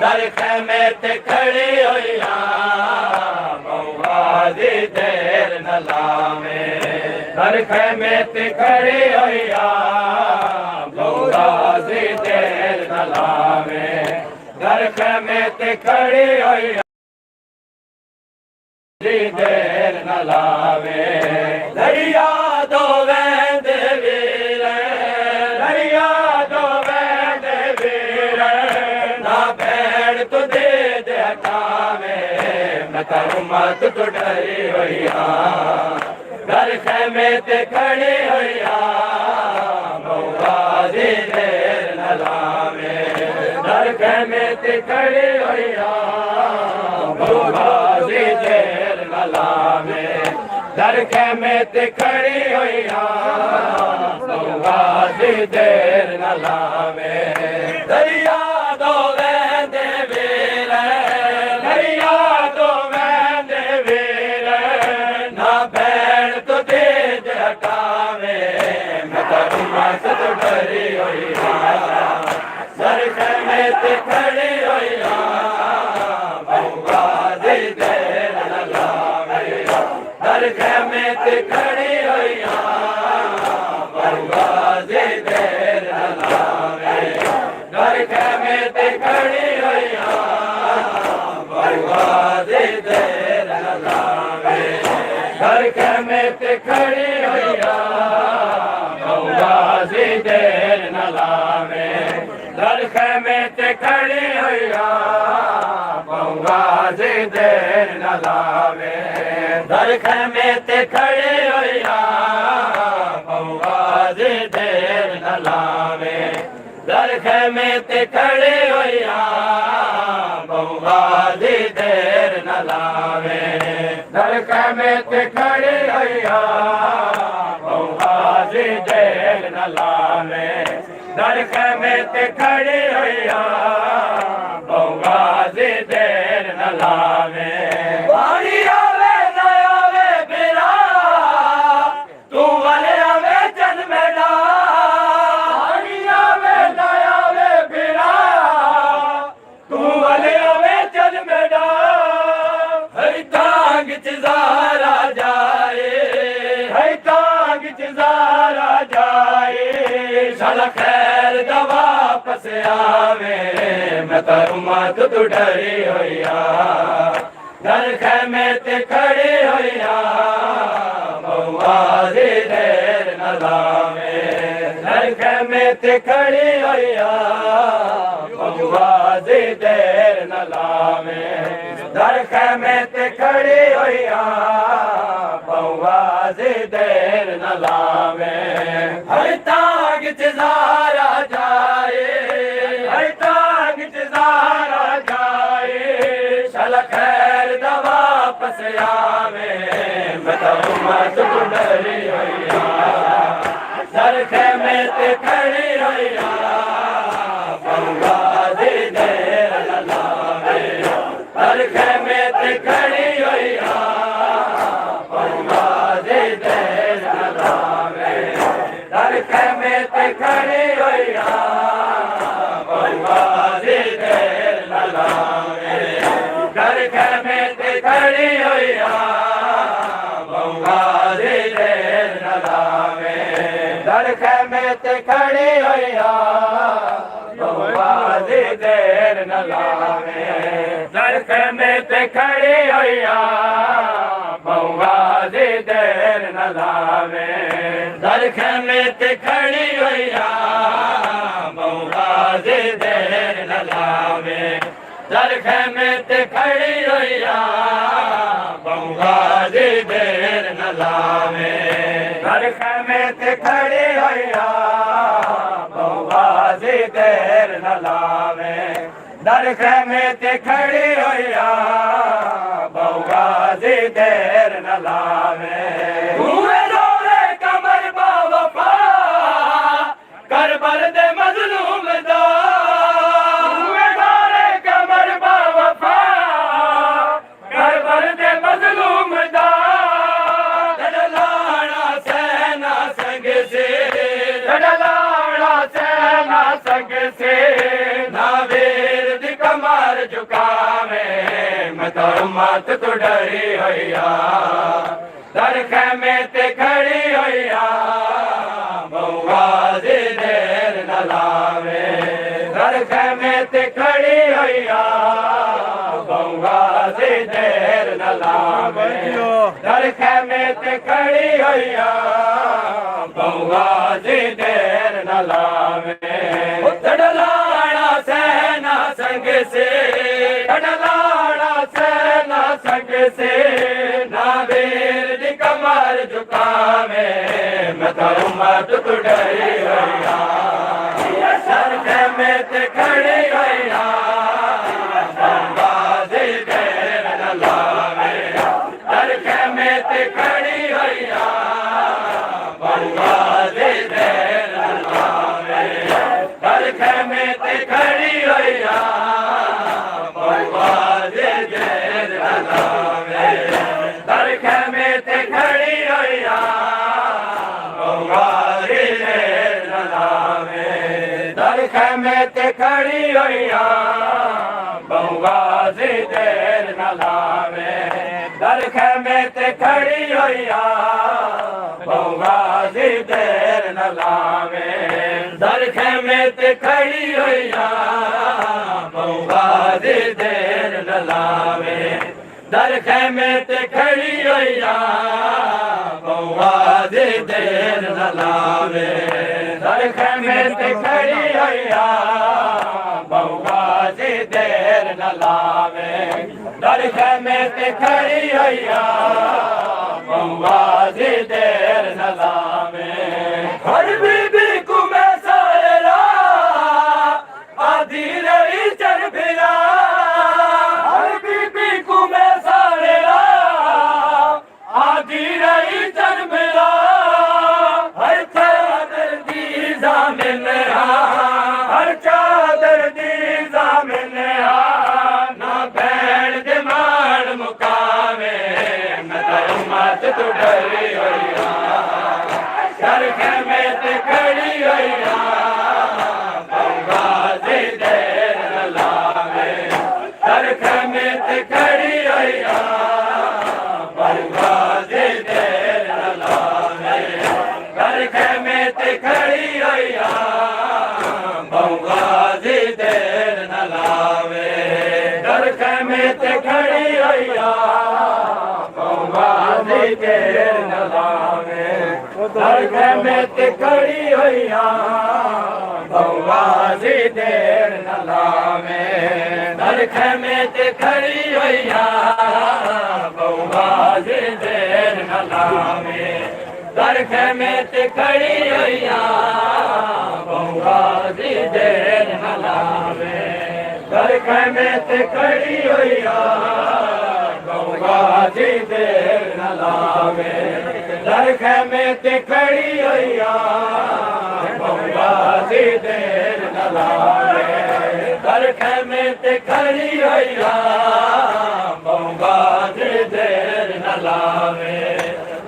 दर खैमे ते खड़ी होइया मऊआ दी देर न लावे दर खैमे ते खड़ी होइया मऊआ दी देर न लावे दर खैमे ते खड़ी होइया देर न लावे दरिया दो वैंद वीर दरिया दो वैंद वीर ना भैड़ तो दे दे हटावे मैं करूँ मत तो डरी होइया घर खैमे ते खड़ी होइया मऊआ दी देर न लावे घर खैमे ते खड़ी होइया मऊआ दी देर न लावे दर खैमे ते खड़ी होइया मऊआ दी देर न लावे दरिया दो वैंदे वीर दरिया दो वैंदे वीर ना भैड़ तो दे दे हटावे मैं करूँ मत तो डरी होइया दर खैमे ते खड़ी होइया मऊआ दी देर न लावे दर खैमे ते खड़ी होइया मऊआ दी देर न लावे दर खैमे ते खड़ी होइया मऊआ दी देर न लावे दर खैमे ते खड़ी होइया मऊआ दी देर न लावे दर खैमे ते खड़ी होइया मऊआ दी देर न लावे दर खैमे ते खड़ी होइया मऊआ दी देर न लावे दर खैमे ते खड़ी होइया मऊआ दी देर न लावे दर खैमे ते खड़ी होइया मऊआ दी देर न लावे दर खैमे ते खड़ी होइया मऊआ दी देर न लावे पानी आवे न आवे बिरा तू वाले आवे जन मेरा पानी आवे न आवे बिरा तू वाले आवे जन मेरा हर टांग चिजारा जाए हर टांग चिजारा जाए साला खैर दा वापस आवे मैं करूँ मत तू डरी होइया दर खैमे ते खड़ी होइया मऊआ दी देर न लावे दर खैमे ते खड़ी होइया मऊआ दी देर न लावे दर खैमे ते खड़ी होइया मऊआ दी देर न लावे हर ताग चिजारा जाए हर ताग चिजारा जाए शल खैर दा वापस आवे मैं करूँ मत तू डरी होइया दर खैमे ते खड़ी होइया मऊआ दी देर न लावे दर खैमे ते खड़ी होइया मऊआ दी देर न लावे दर खैमे ते खड़ी होइया मऊआ दी देर न लावे दर खैमे ते खड़ी होइया मऊआ दी देर न लावे दर खैमे ते खड़ी होइया मऊआ दी देर न लावे दर खैमे ते खड़ी होइया मऊआ दी देर न लावे दर खैमे ते खड़ी होइया मऊआ दी देर न लावे दर खैमे ते खड़ी होइया मऊआ दी देर न लावे दर खैमे ते खड़ी होइया मऊआ दी देर न लावे दर खैमे ते खड़ी होइया मऊआ दी देर न लावे कमर बावफा करबल दे मजलूम दा कमर बावफा करबल दे मजलूम दा लाड़ा सेना संग से लाड़ा सेना संग से ना वीर दी कमर झुकावे मैं तो उम्मत तो डरी होया दर खैमे ते खड़ी होया बहुआ दी देर न लावे दर खैमे ते खड़ी होया बहुआ दी देर न लावे दर खैमे ते खड़ी होया बहुआ दी देर न लावे डलाना सेना संग से डलाना सेना संग से ना वीर दी कमर झुकावे मैं तो उम्मत तो डरी होया सर खैमे ते खड़ी होया बहुआ दी देर न लावे सर खैमे ते खड़ी होया बहुआ दी देर न लावे सर खैमे ते खड़ी होया बहुआ दी देर न लावे सर खैमे ते खड़ी होया बहुआ दी देर न लावे सर खैमे ते खड़ी होया बहुआ दी देर न लावे सर खैमे ते खड़ी होया बहुआ दी देर न लावे दर खैमे ते खड़ी होया बहुआ दी देर न लावे दर खैमे ते खड़ी होया बहुआ दी देर न लावे दर खैमे ते खड़ी होया बहुआ दी देर न लावे दर खैमे ते खड़ी होया बहुआ दी देर न लावे हर बीबी को मैं सारा आधी रही चल फिरा हर बीबी को मैं सारा आधी रही चल फिरा हर चादर दी जामिन हर चादर दी जामिन ना बैठ दे मान मुकावे मैं तो उम्मत तो डरी होया सर खैमे ते खड़ी होया बहुआ दी देर न लावे सर खैमे ते खड़ी होया बहुआ दी देर न लावे सर खैमे ते खड़ी होया बहुआ दी देर न लावे सर खैमे ते खड़ी होया बहुआ दी देर न लावे दर खैमे ते खड़ी होया बहुआ दी देर न लावे दर खैमे ते खड़ी होया बहुआ दी देर न लावे दर खैमे ते खड़ी होया बहुआ दी देर न लावे दर खैमे ते खड़ी होया बहुआ दी देर न लावे दर खैमे ते खड़ी होया बहुआ दी देर न लावे दर खैमे ते खड़ी होया बहुआ दी देर न लावे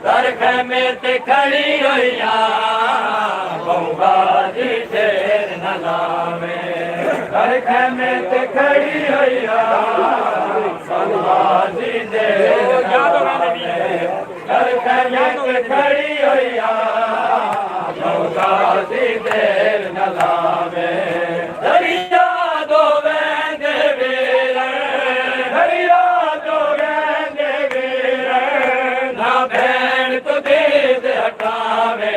दर खैमे ते खड़ी होया बहुआ दी देर न लावे दर खैमे ते खड़ी होया बहुआ दी देर न लावे दर खैमे ते खड़ी होया बहुआ दी देर न लावे दरिया दो वैंदे वीर दरिया दो वैंदे वीर ना भैन तो दीद हटावे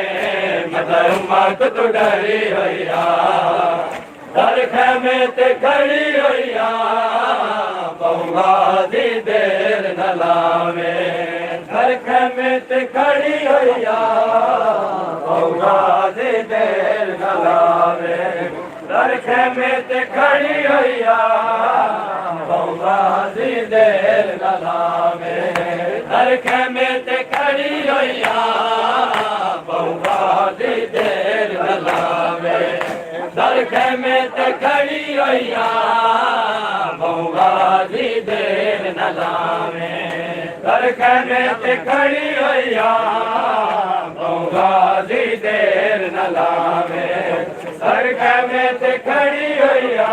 मैं उम्मत तो डरी होया दर खैमे ते खड़ी होया बहुआ दी देर न लावे दर खैमे ते खड़ी होया बहुआ दी देर न लावे दर खैमे ते खड़ी होया बहुआ दी देर न लावे दर खैमे ते खड़ी होया बहुआ दी देर न लावे दर खैमे ते खड़ी होया बहुआ दी देर न लावे दर खैमे ते खड़ी होया बहुआ दी देर न लावे दर खैमे ते खड़ी होया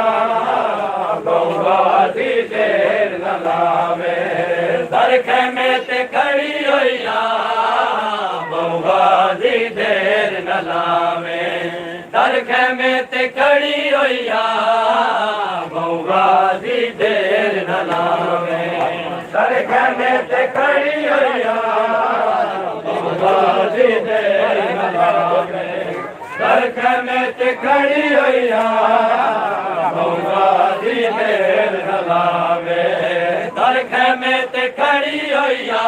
बहुआ जी देर न लावे दर खेमे ते खड़ी होइया बउआ जी देर न लावे दर खेमे ते खड़ी होइया बउआ जी देर न लावे दर खेमे ते खड़ी होइया बउआ जी देर न लावे दर खेमे ते खड़ी होइया बउआ जी देर न लावे दर खेमे ते खड़ी होइया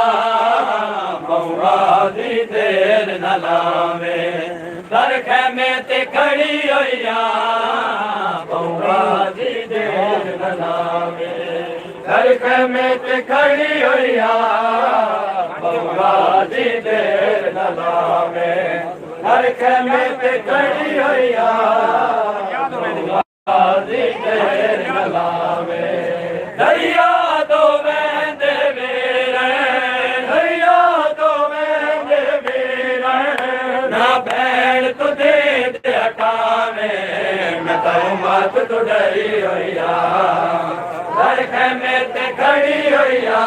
बउआ जी देर न लावे दर खेमे ते खड़ी होइया बउआ जी देर न लावे दर खेमे ते खड़ी होइया बउआ जी देर न लावे दर खेमे ते खड़ी होइया बउआ जी देर न लावे दरिया तो वहंदे मेरे दरिया तो वहंदे मेरे ना भैन तुझे ते हटावे मैं तो मत तू डरी होइया दर खेमे ते खड़ी होइया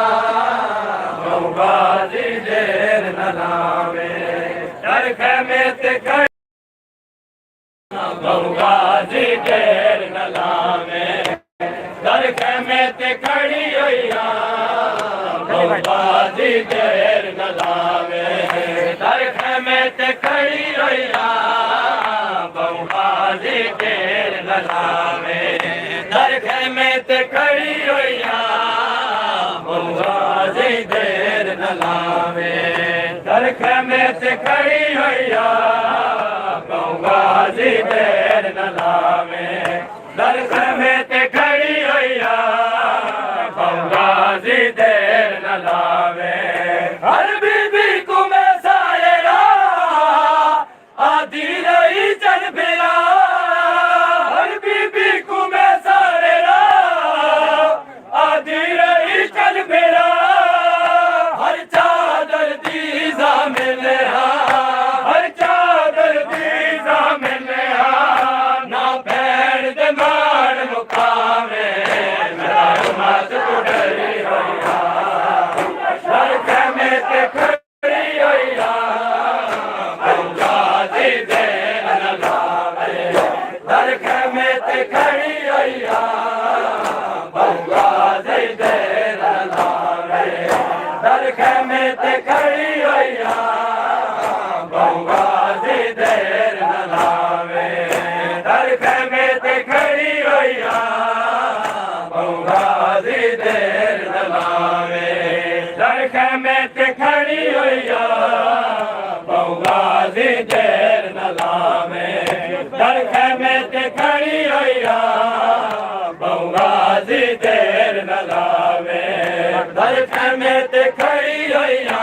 बउआ जी देर न लावे दर खेमे ते खड़ी बउआ जी देर न लावे दर खेमे ते खड़ी होइया बउआ जी देर न लावे दर खेमे ते खड़ी होइया बउआ जी देर न लावे दर खेमे ते खड़ी होइया बउआ जी देर न लावे दर खेमे ते खड़ी होइया बउआ जी देर न लावे दर खेमे ते खड़ी होइया बउआ जी देर न लावे हर बीबी को मैं सारे आधी रही चल फिरा हर बीबी को मैं सारे आधी रही चल फिरा हर चादर दीजा मिले हर चादर दीजा मिले ना भैन दे मान मुकावे मेरा मत तू डरी होइया दर खेमे ते खड़ी होइया बउआ जी देर न लावे दर खेमे ते खड़ी होइया बउआ जी देर न लावे दर खेमे ते खड़ी होइया बउआ जी देर न लावे दर खेमे ते खड़ी होइया बउआ जी देर न लावे दर खेमे ते खड़ी होइया बउआ जी देर न लावे दर खेमे ते खड़ी होइया बउआ जी देर न लावे दर खेमे ते खड़ी होइया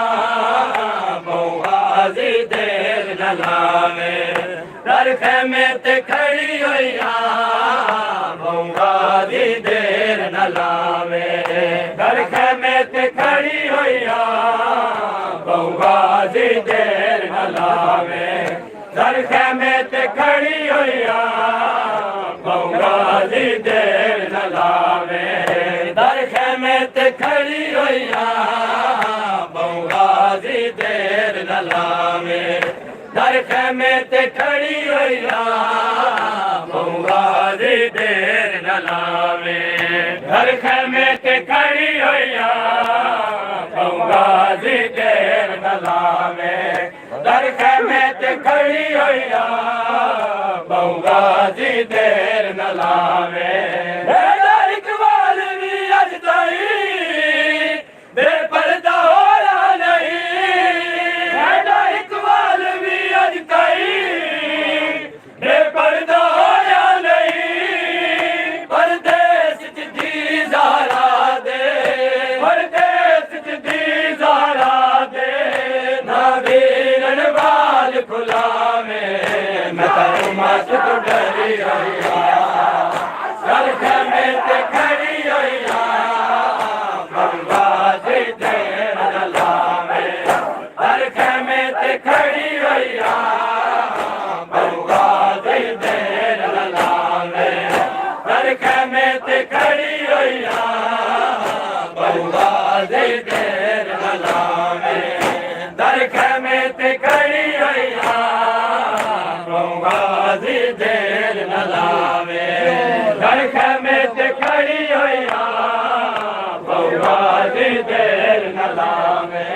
बउआ जी देर न लावे दर खेमे ते खड़ी होइया बउआ जी देर न लावे दर खेमे ते खड़ी होइया बउआ जी देर न लावे दर खेमे ते खड़ी होइया बउआ जी देर न लावे दर खेमे ते खड़ी होइया बउआ जी देर न लावे दर खेमे ते खड़ी होइया बउआ जी देर न लावे दर खेमे ते खड़ी होइया बउआ जी देर न लावे दर खेमे ते खड़ी होइया बउआ जी देर न लावे मेरा इकबाल भी अज ताई बेपर्दा होया नहीं मेरा इकबाल भी अज ताई बेपर्दा होया नहीं परदेस च दी ज़ारा दे परदेस च दी ज़ारा दे ना वीरन बाल खुलावे मैं तो मत तू डरी होइया दर खेमे ते खड़ी होइया बउआ जी देर न लावे दर खेमे ते खड़ी होइया बउआ जी देर न लावे दर खेमे ते खड़ी खड़ी होइया बहुआ दी देर न लावे दर खेमे ते खड़ी होइया बहुआ दी देर न लावे दर खेमे ते खड़ी होइया बहुआ दी देर न लावे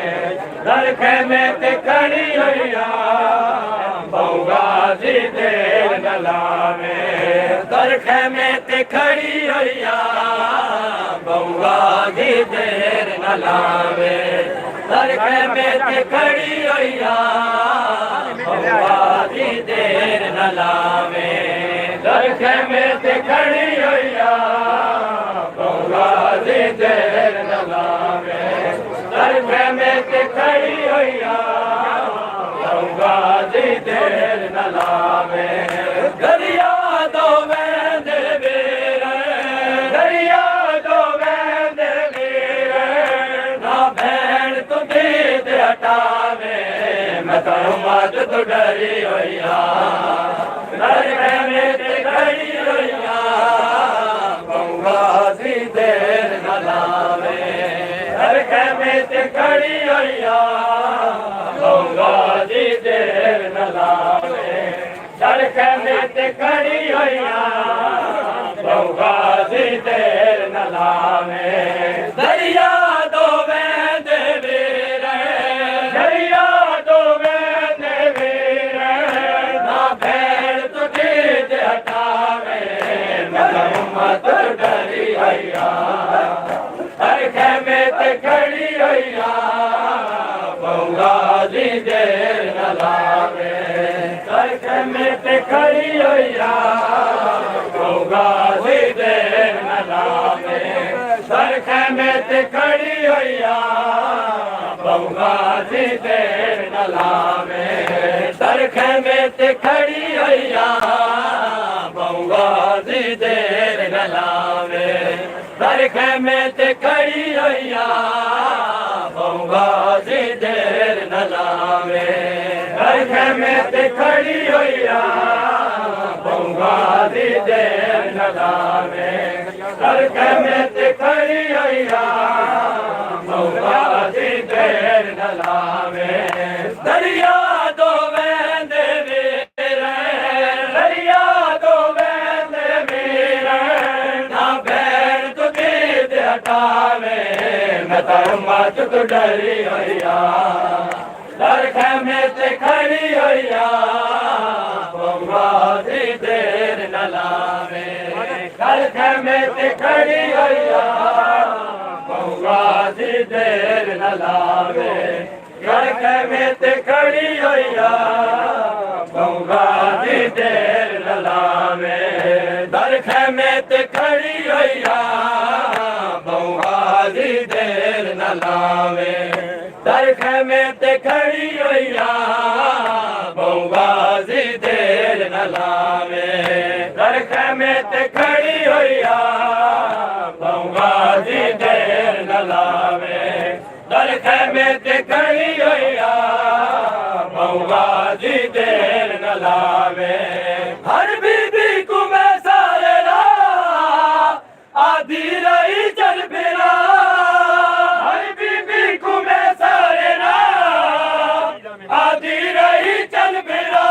दर खेमे ते खड़ी होइया बहुआ दी देर न लावे दर खेमे ते खड़ी होइया बहुआ दी देर न लावे दर खेमे ते खड़ी होइया बहुआ दी देर न लावे दर खेमे ते खड़ी होइया बहुआ दी देर न लावे दर खेमे ते खड़ी होइया बहुआ दी देर न लावे दरिया दो वैंद वीर दरिया दो वैंद वीर ना भैन तुझे ते हटावे मैं करूँ मत तू डरी होइया दर खेमे ते खड़ी होइया बहुआ दी देर न लावे दर खेमे ते खड़ी होइया बहुआ दी देर न लावे दर खेमे ते खड़ी होइया बहुआ दी देर न लावे दरिया दो वैंद वीर दरिया दो वैंद वीर ना भैन तुझे ते हटावे मैं करूँ मत डरी होइया दर खेमे ते खड़ी होइया बहुआ दी देर न लावे दर खेमे ते खड़ी होइया बहुआ दी देर न लावे दर खेमे ते खड़ी होइया बहुआ दी देर न लावे दर खेमे ते खड़ी होइया बहुआ दी देर न लावे दर खेमे ते खड़ी होइया बहुआ दी देर न लावे दर खेमे ते खड़ी होइया बहुआ दी देर न लावे दर खेमे ते खड़ी होइया बहुआ दी देर न लावे दरिया दो वैंद वीर दरिया दो वैंद वीर ना भैन तुझे ते हटावे मैं तर मत तू डरी होइया दर खेमे ते खड़ी होइया बहुआ दी देर न लावे दर खेमे ते खड़ी होइया बहुआ दी देर न लावे दर खेमे ते खड़ी होइया बहुआ दी देर न लावे दर खेमे ते खड़ी होइया बहुआ दी देर न लावे दर खेमे ते खड़ी होइया बहुआ दी देर न लावे दर खेमे ते खड़ी होइया बहुआ दी देर न लावे दर खेमे ते खड़ी होइया बहुआ दी देर न लावे हर बीबी को मैं सारे राह आधी रही चल फिरा हर बीबी को मैं सारे राह आधी रही चल फिरा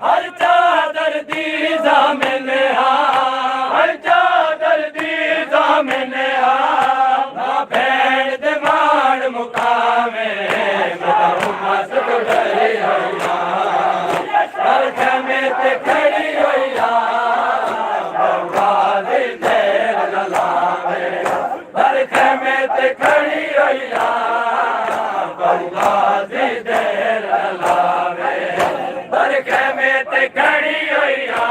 हर चादर दी जामिन हर चादर दी जामिन ना भैन दे मान मुकावे मैं मस्त डरी होइया दर खेमे ते खड़ी होइया बहुआ दी देर न लावे दर खेमे ते खड़ी होइया बहुआ दी देर न लावे दर खेमे ते खड़ी होइया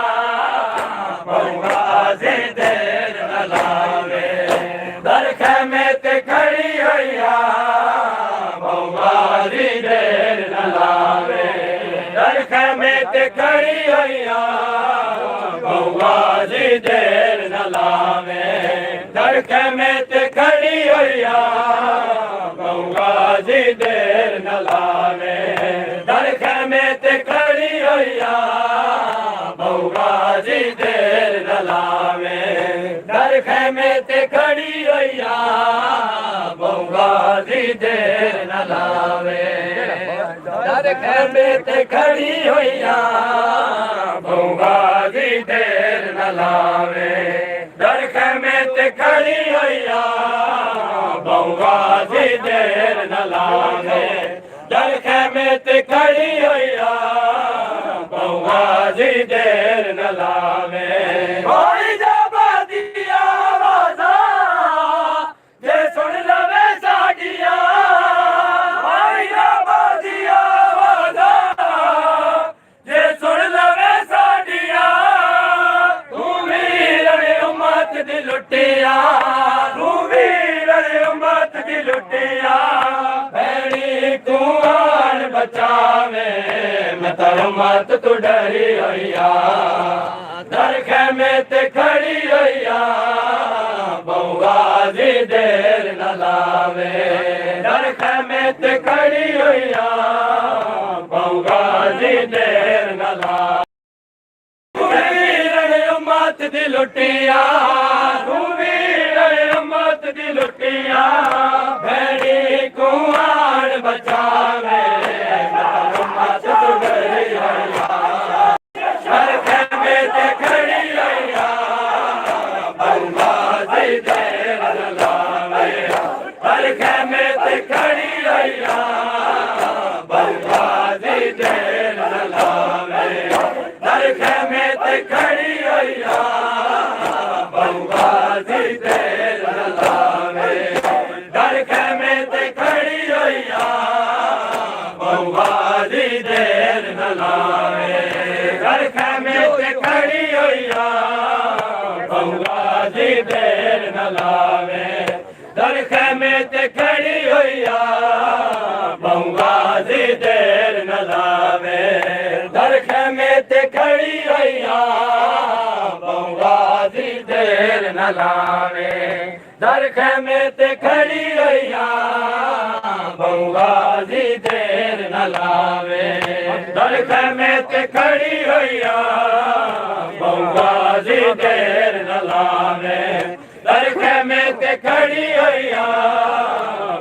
बहुआ दी देर न लावे दर खेमे ते खड़ी होइया बहुआ दी देर न लावे दर खेमे ते खड़ी होइया बहुआ दी देर न लावे दर खेमे ते खड़ी होइया बहुआ दी देर न लावे दर खेमे ते खड़ी होइया बहुआ दी देर न लावे दर खैमे ते खड़ी होइया बौगा दी देर न लावे दर खैमे ते खड़ी होइया बौगा दी देर न लावे दर खैमे ते खड़ी होइया बौगा दी देर न लावे दर खैमे ते खड़ी होइया बौगा दी देर न लावे होई जाबा दिया आवाज़ा जे सुन लवे साडिया होई जाबा दिया आवाज़ा जे सुन लवे साडिया तू वीर उम्मत दी लुटिया तू वीर उम्मत दी लुटिया भैणी तू आन बचावे मैं तारो मत तू डरी होइया दर खैमे ते खड़ी होइया बौगा दी देर न लावे दर खैमे ते खड़ी होइया बौगा दी देर न लावे तू वीर उम्मत दी लुटिया तू वीर उम्मत दी लुटिया भैणी को आन बचावे उम्मत तू डरी होइया दर खैमे ते खड़ी होइया बौगा दी देर न लावे दर खैमे ते खड़ी होइया बौगा दी देर न लावे दर खैमे ते खड़ी होइया बौगा दी देर न लावे दर खैमे ते खड़ी होइया बौगा दी देर न लावे दर खैमे ते खड़ी होइया बौगा दी देर न लावे दर खैमे ते खड़ी होइया बौगा दी देर न लावे दर खैमे ते खड़ी होइया बौगा दी देर न लावे दर खैमे ते खड़ी होइया बौगा दी देर न लावे दर खैमे ते खड़ी होइया बौगा दी देर न लावे दर खैमे ते खड़ी होइया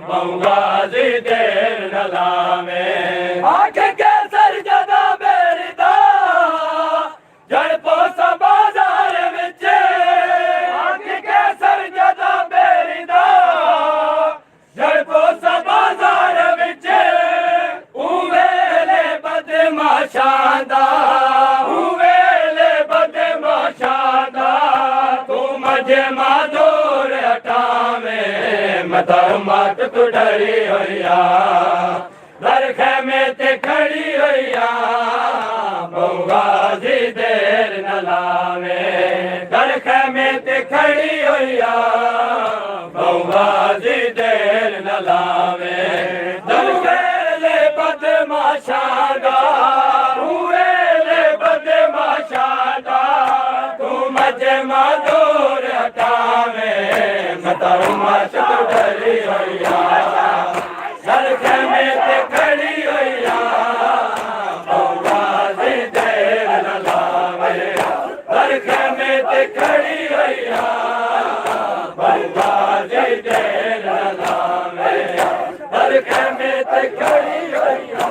बौगा दी देर न लावे आख के सर जदा बेरदा जड़ पोसा बाजार विच आख के सर जदा बेरदा जड़ पोसा बाजार विच उवेले बदमाशां दा उवेले बदमाशां दा तू मजमा दूर हटावे मत मत तू डरी होइया दर खैमे ते खड़ी होइया बौगा दी देर न लावे दर खैमे ते खड़ी होइया बौगा दी देर न लावे दुवेले बदमाशां दा दुवेले बदमाशां दा तू मजमा दूर हटावे मत मत तू डरी होइया दर खैमे ते खड़ी होइया बौगा दी देर न लावे दर खैमे ते खड़ी होइया बौगा दी देर न लावे दर खैमे ते खड़ी होइया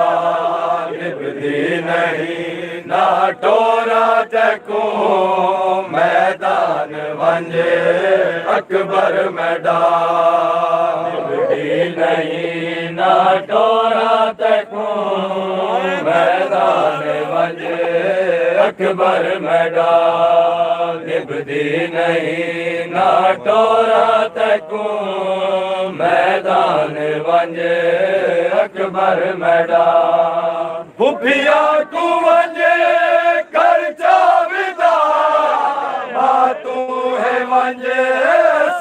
ना टोरा तकू मैदान वंजे अकबर मैदान निभदी नहीं ना टोरा तकू मैदान वंजे अकबर मैदान निभदी नहीं ना टोरा तकू मैदान वंजे अकबर मैदान खुफिया को वंजे कर चाविदा तू है वंजे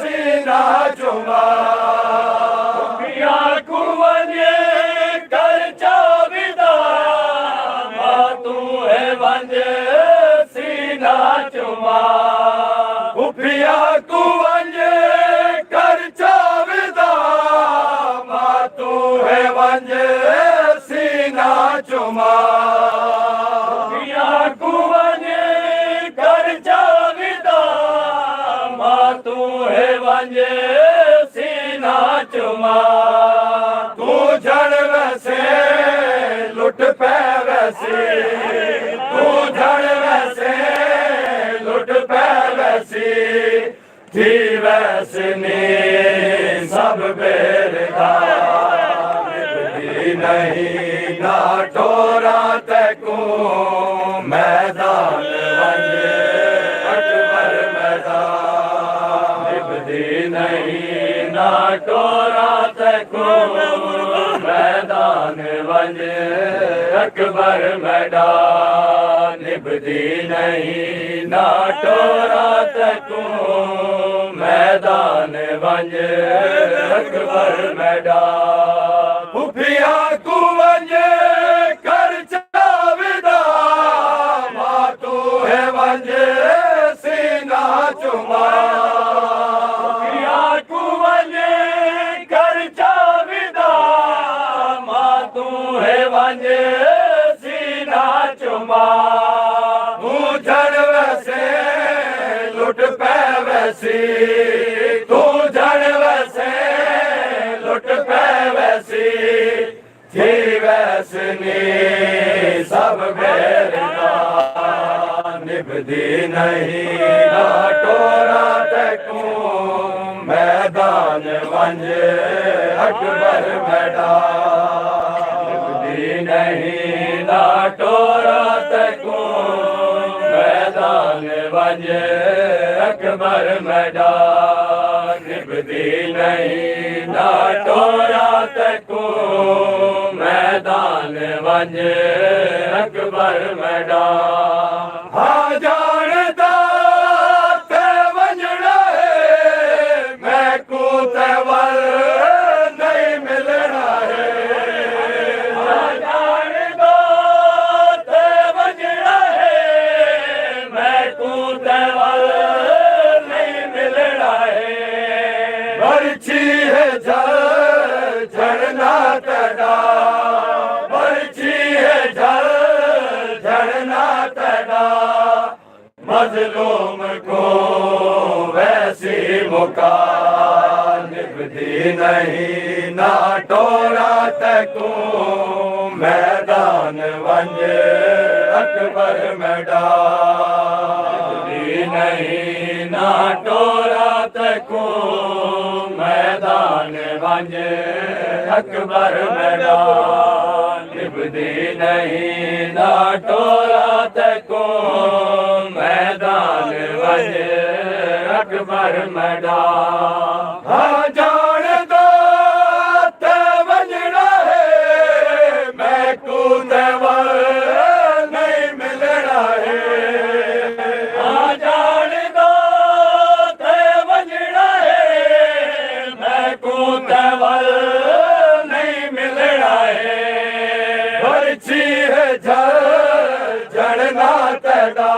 सीना चुमा खुफिया को वंजे कर चाविदा तू है वंजे सीना चुमा खुफिया को वंजे कर चाविदा तू है वंजे सीना चुमा खुफिया को वंजे कर चाविदा तू है वंजे सीना चुमा तू जड़ वैसे लुट पै वैसे तू जड़ वैसे लुट पै वैसी थी वैसनी सब बेरदार निभदी नहीं ना टोरा तकू मैदान वंजे अकबर मैदान निभदी नहीं ना टोरा तकू मैदान वंजे अकबर मैदान निभदी नहीं ना टोरा तकू मैदान वंजे अकबर मैदान खुफिया को वंजे कर चाविदा तू है वंजे सीना चुमा खुफिया को वंजे कर चाविदा तू है वंजे सीना चुमा तू जड़ वैसे लुट पै वैसी तू जड़ वैसे लुट पै वैसी थी वैसनी सब बेरदार निभदी नहीं ना टोरा तकू मैदान वंजे अकबर मैदान निभदी नहीं ना टोरा तकू मैदान वंजे अकबर मैदान निभदी नहीं ना टोरा तकू मैदान वंजे अकबर मैदान हाँ जानदा ते वंजड़ा है मैं को तेवल नहीं मिलना है हाँ जानदा ते वंजड़ा है मैं को तेवल नहीं मिलना है बरछी है झरना तड़ा बरछी है झरना तड़ा मजलूम को वैसी मुका निभदी नहीं ना टोरा तकू मैदान वंजे अकबर मैदान निभदी नहीं ना टोरा तकू मैदान वंजे अकबर मैदान निभदी नहीं ना टोरा तकू मैदान वंजे अकबर मैदान हाँ जानदा ते वंजड़ा है मैं को तेवल नहीं मिलना है हाँ जानदा ते वंजड़ा है मैं को तेवल नहीं मिलना है बरछी है झरना तड़ा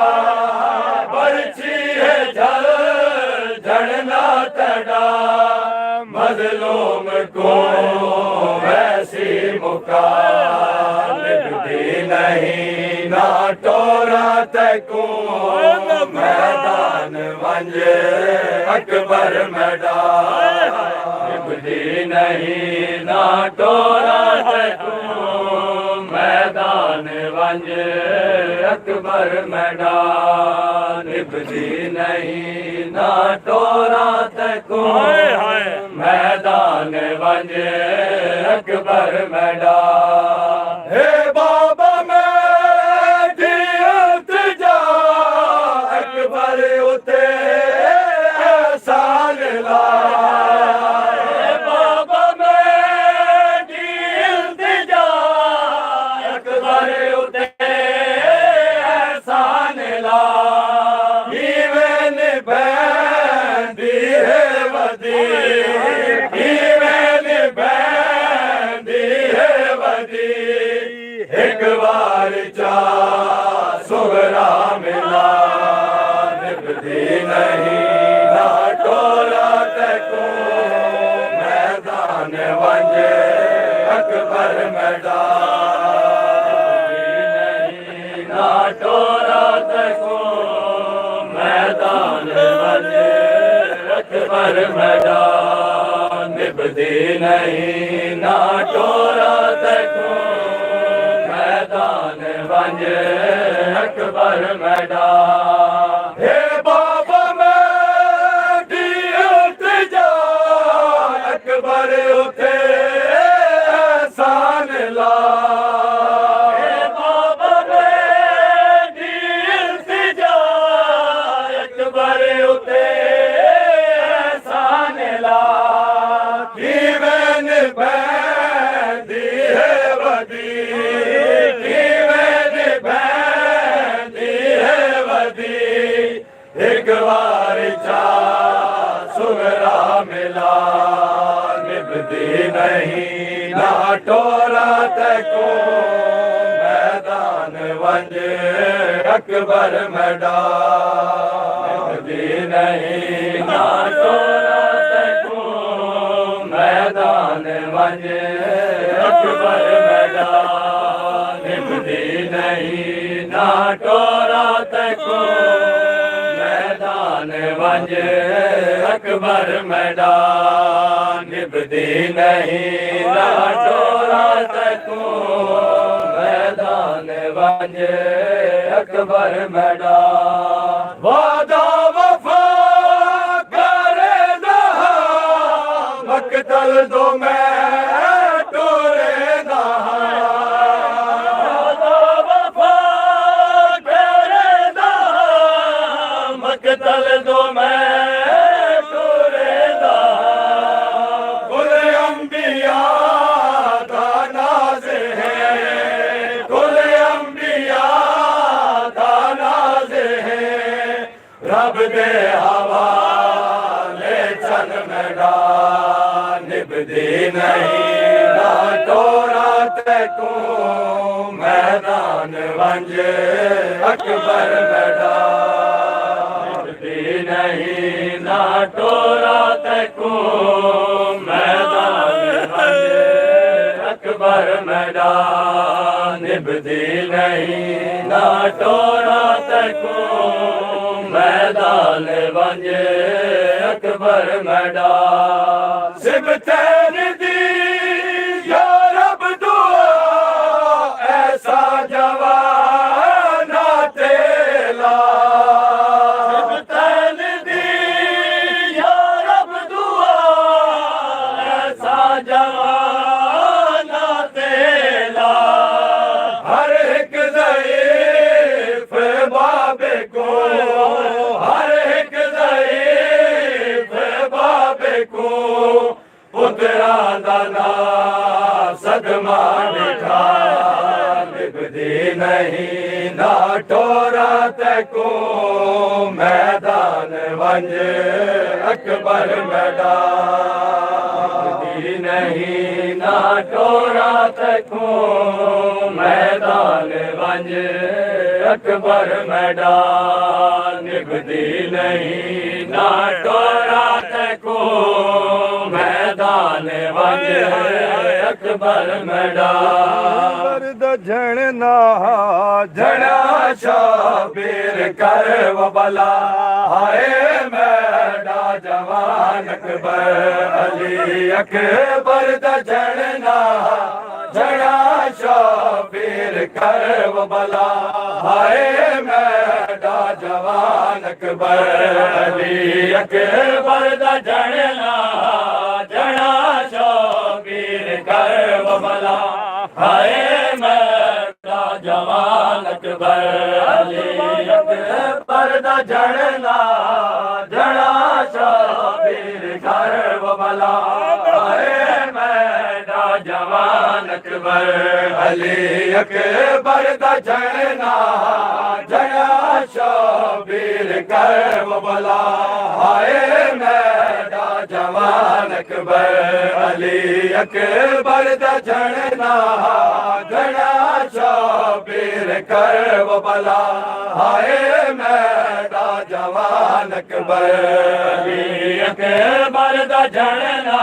बरछी है झरना तड़ा मजलूम को वैसी मुका निभदी नहीं ना टोरा तकू मैदान वंजे अकबर मैदान निभदी नहीं ना टोरा तकू मैदान वंज अकबर मैदान निभदी नहीं ना टोरा तको मैदान वंज अकबर मैदान हे बाबा मैं दिया अकबर उते एहसान ला बाबा मैं दिया अकबर उते एहसान ला ईवेन बैंदी है वदी ईवेन बैंदी है वदी एक बार चा सुगरा मिला निभदी नहीं ना टोला तको मैदान वंज अकबर मैदान नहीं ना टोला तको मैदान वंज अकबर मैदान निभदी नहीं ना टोला तको मैदान वंज अकबर मैदान हे बाबा मैं दिया अकबर उठे एहसान ला हे बाबा मैं दिया अकबर उठे एहसान ला जीवन बैंदी है वदी एक बार चा सुगरा मिला निभदी नहीं ना टोरा तको मैदान वंज अकबर मैदान निभदी नहीं ना टोरा तको मैदान वंज अकबर मैदान निभदी नहीं ना टोरा तको मैदान वंज अकबर मैदान निभदी नहीं ना टोरा तको मैदान वंज अकबर मैदान वादा वफा करे दहा मकतल दो मैं टोरे दहा तल दो मैं टोरे दा कुल अंबिया दा नाज है कुल अंबिया दा नाज है रब दे हवाले चल मैदान निभदी नहीं ना टोरा तको मैदान वंज अकबर मैदान नहीं ना टोरा तको मैदान वंज अकबर मैदान निभदी नहीं ना टोरा तको मैदान वंज अकबर मैदान सिबतैन दी या रब दुआ ऐसा जवान तेला जवाना तेला हर एक ज़ईफ़ बाबे को हर एक ज़ईफ़ बाबे को पुत्रा दाना सदमा दिखा निभदी नहीं ना टोरा तको मैदान वंज अकबर मैदान नहीं ना टोरा तको मैदान वंज अकबर मैदान निभदी नहीं ना टोरा तको मैदान वंज अकबर मैदान झणना झणा शाबीर कर वो बला हाय मैडा जवान अकबर अली अकबर द झणना जड़ा शबीर कर वो भला हाय मैडा जवान अकबर अली अकबर दा जड़ना जड़ा शबीर कर वो भला हाय मैडा जवान अकबर अली अकबर दा जड़ना जड़ा शबीर कर वो भला हाय मैडा जवान अकबर अली अकबर दा जड़ना जड़ा शबीर कर वो भला हाय मैडा जवान अकबर अली अकबर दा जड़ना जड़ा शबीर कर वो भला हाय मैडा जवान अकबर अली अकबर दा जड़ना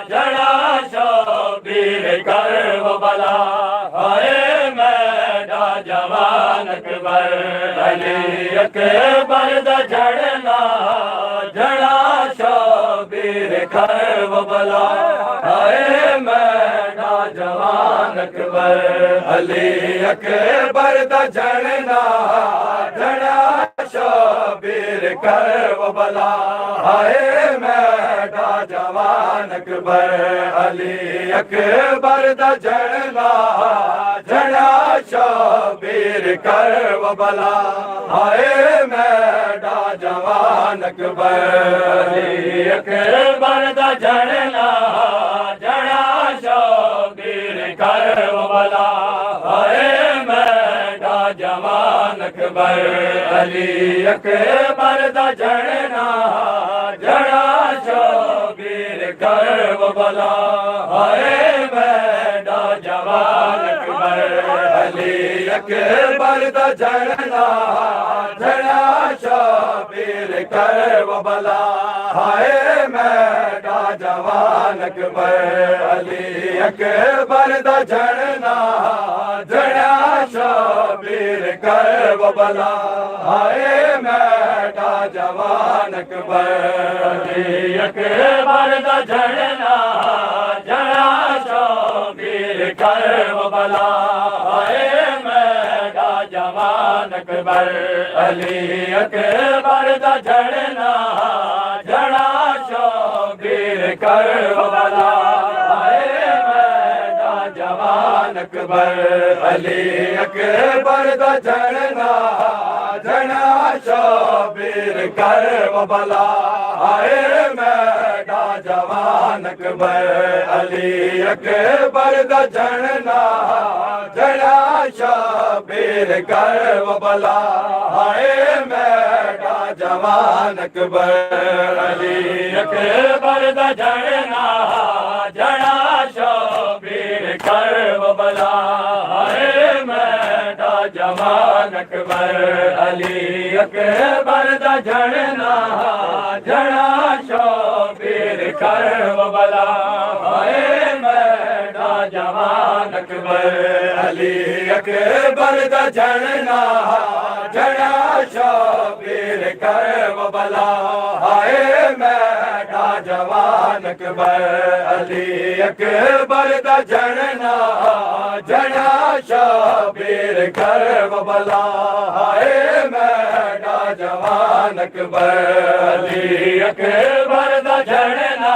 जड़ा शबीर कर वो भला हाय मैडा जवान अकबर अली अकबर दा जड़ना जड़ा शबीर कर वो भला हाय मैडा जवान अकबर अली अकबर दा जड़ना जड़ा शबीर कर वो भला हाय मैडा जवान अकबर अली अकबर दा जड़ना जड़ा शबीर कर वो भला हाय मैडा जवान अकबर अली अकबर दा जड़ना जड़ा शबीर कर वो भला हाय मैडा जवान अकबर अली अकबर दा जड़ना जड़ा शबीर कर वो भला हाय मैडा जवान अकबर अली अकबर दा जड़ना जड़ा शबीर कर वो भला हाय मैडा जवान अकबर अली अकबर दा जड़ना जड़ा शबीर कर वो भला हाय मैडा जवान अकबर अली अकबर दा जड़ना जड़ा शबीर कर वो भला हाय मैडा जवान अकबर अली अकबर दा जड़ना जड़ा शबीर कर वो भला हाय मैडा जवान अकबर अली अकबर दा जड़ना जड़ा शबीर कर वो भला हाय मैडा जवान अकबर अली अकबर दा जड़ना जड़ा शबीर कर वो भला हाय मैडा जवान अकबर अली अकबर दा जड़ना जड़ा शबीर कर वो भला हाय मैडा जवान अकबर अली अकबर दा जड़ना जड़ा शबीर कर वो भला हाय मैडा जवान अकबर अली अकबर दा जड़ना जड़ा शबीर कर वो भला हाय मैडा जवान अकबर अली अकबर दा जड़ना जड़ा शबीर कर वो भला हाय मैडा जवान अकबर अली अकबर दा जड़ना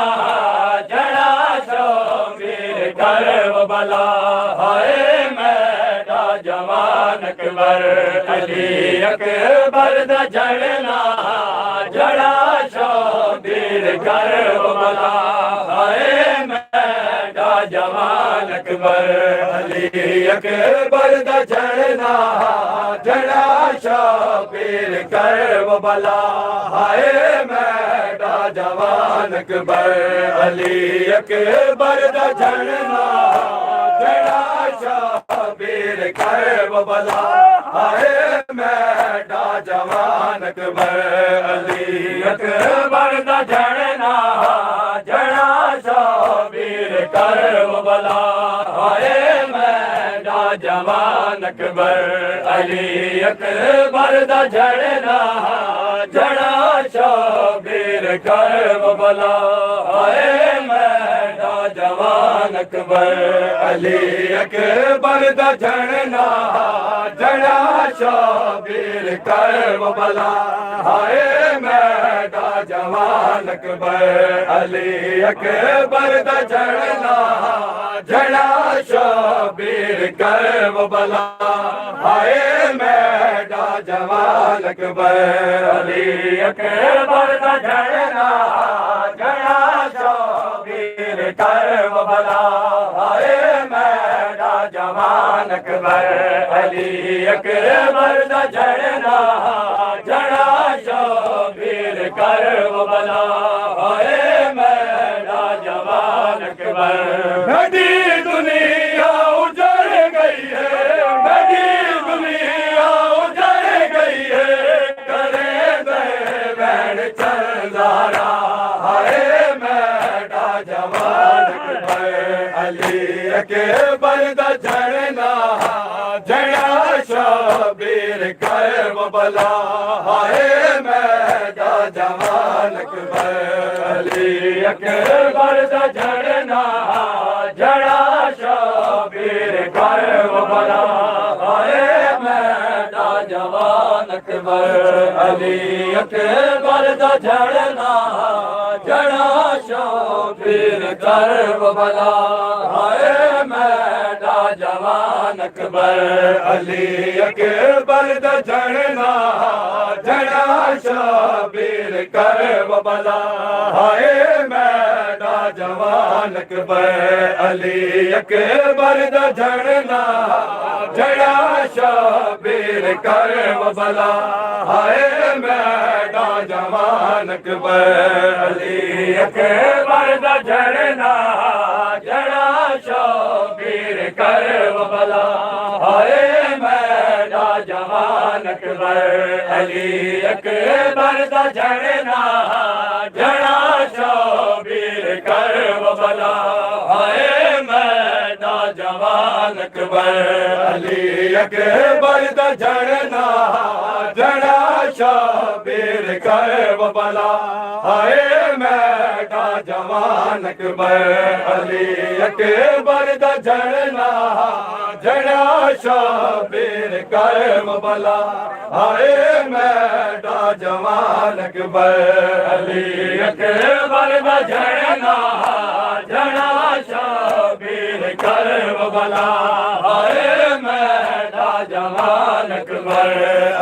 जड़ा शबीर कर वो भला हाय मैडा जवान अकबर अली अकबर दा जड़ना जड़ा शबीर कर वो भला हाय मैडा जवान अकबर अली अकबर दा जड़ना जड़ा शबीर कर वो भला हाय मैडा जवान अकबर अली अकबर दा जड़ना जड़ा शबीर कर वो भला हाय मैडा जवान अकबर अली अकबर दा जड़ना जड़ा शबीर कर वो भला हाय मैडा जवान अकबर अली अकबर दा जड़ना जड़ा शबीर कर वो भला हाय मैडा जवान जवान अकबर अली अकबर दा झड़ना जड़ा शबीर करबला हाय मैडा जवान अकबर अली अकबर दा झड़ना जड़ा शबीर करबला हाय मैडा जवान अकबर अली अकबर दा झड़ना जड़ा शबीर करबला हाय मैडा जवान अकबर अली अकबर दा झड़ना जड़ा शबीर करबला हाय मैडा जवान अकबर मेरी दुनिया उजड़ गई है मेरी दुनिया उजड़ गई है करे दे बैठ चंदारा हाय मैडा जवान अकबर अली अकबर दा झड़ना जड़ा शबीर करबला हाय मैडा जवान अकबर अली अकबर दा झड़ना जड़ा शबीर करबला हाय मैडा जवान अकबर अली अकबर दा झड़ना जड़ा शबीर करबला हाय मैडा जवान अकबर अली अकबर दा झड़ना जड़ा शबीर करबला हाय मैडा जवान अकबर अली अकबर दा झड़ना जड़ा शबीर करबला हाय मैडा जवान अकबर अली अकबर दा झड़ना जड़ा शबीर करबला हाय मैडा जवान अकबर अली अकबर दा झड़ना जड़ा शबीर करबला हाय मैडा जवान अकबर अली अकबर दा झड़ना जड़ा शबीर करबला हाय मैडा जवान अकबर अली अकबर दा झड़ना जड़ा शबीर करबला हाय मैडा जवान अकबर अली अकबर दा झड़ना जड़ा शबीर करबला हाय मैडा जवान अकबर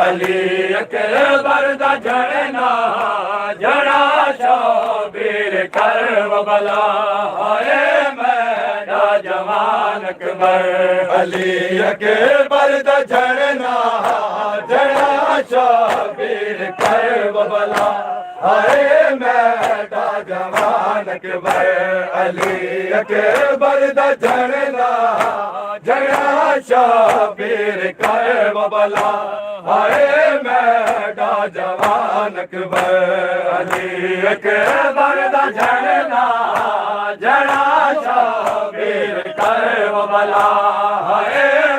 अली अकबर दा झड़ना जड़ा शबीर करबला हाय मैडा जवान अकबर अली अकबर दा झड़ना जड़ा शबीर करबला हाय मैडा जवान अकबर अली अकबर दा झड़ना जड़ा शबीर करबला हाय मैडा जवान अकबर अली अकबर दा झड़ना जड़ा शबीर करबला हाय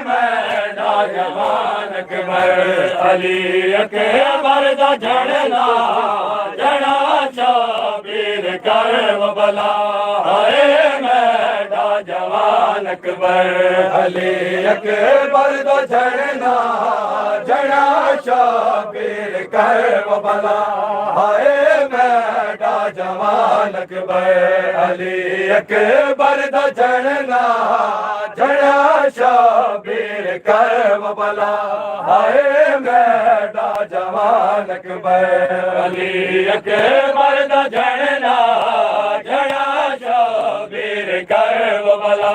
मैडा जवान अकबर अली अकबर दा झड़ना जड़ा शबीर करबला हाय मैडा जवान अकबर अली अकबर दा झड़ना जड़ा शबीर करबला हाय मैडा जवान अकबर अली अकबर दा झड़ना जड़ा शबीर करबला हाय मैडा जवान अकबर अली अकबर दा झड़ना जड़ा शबीर करबला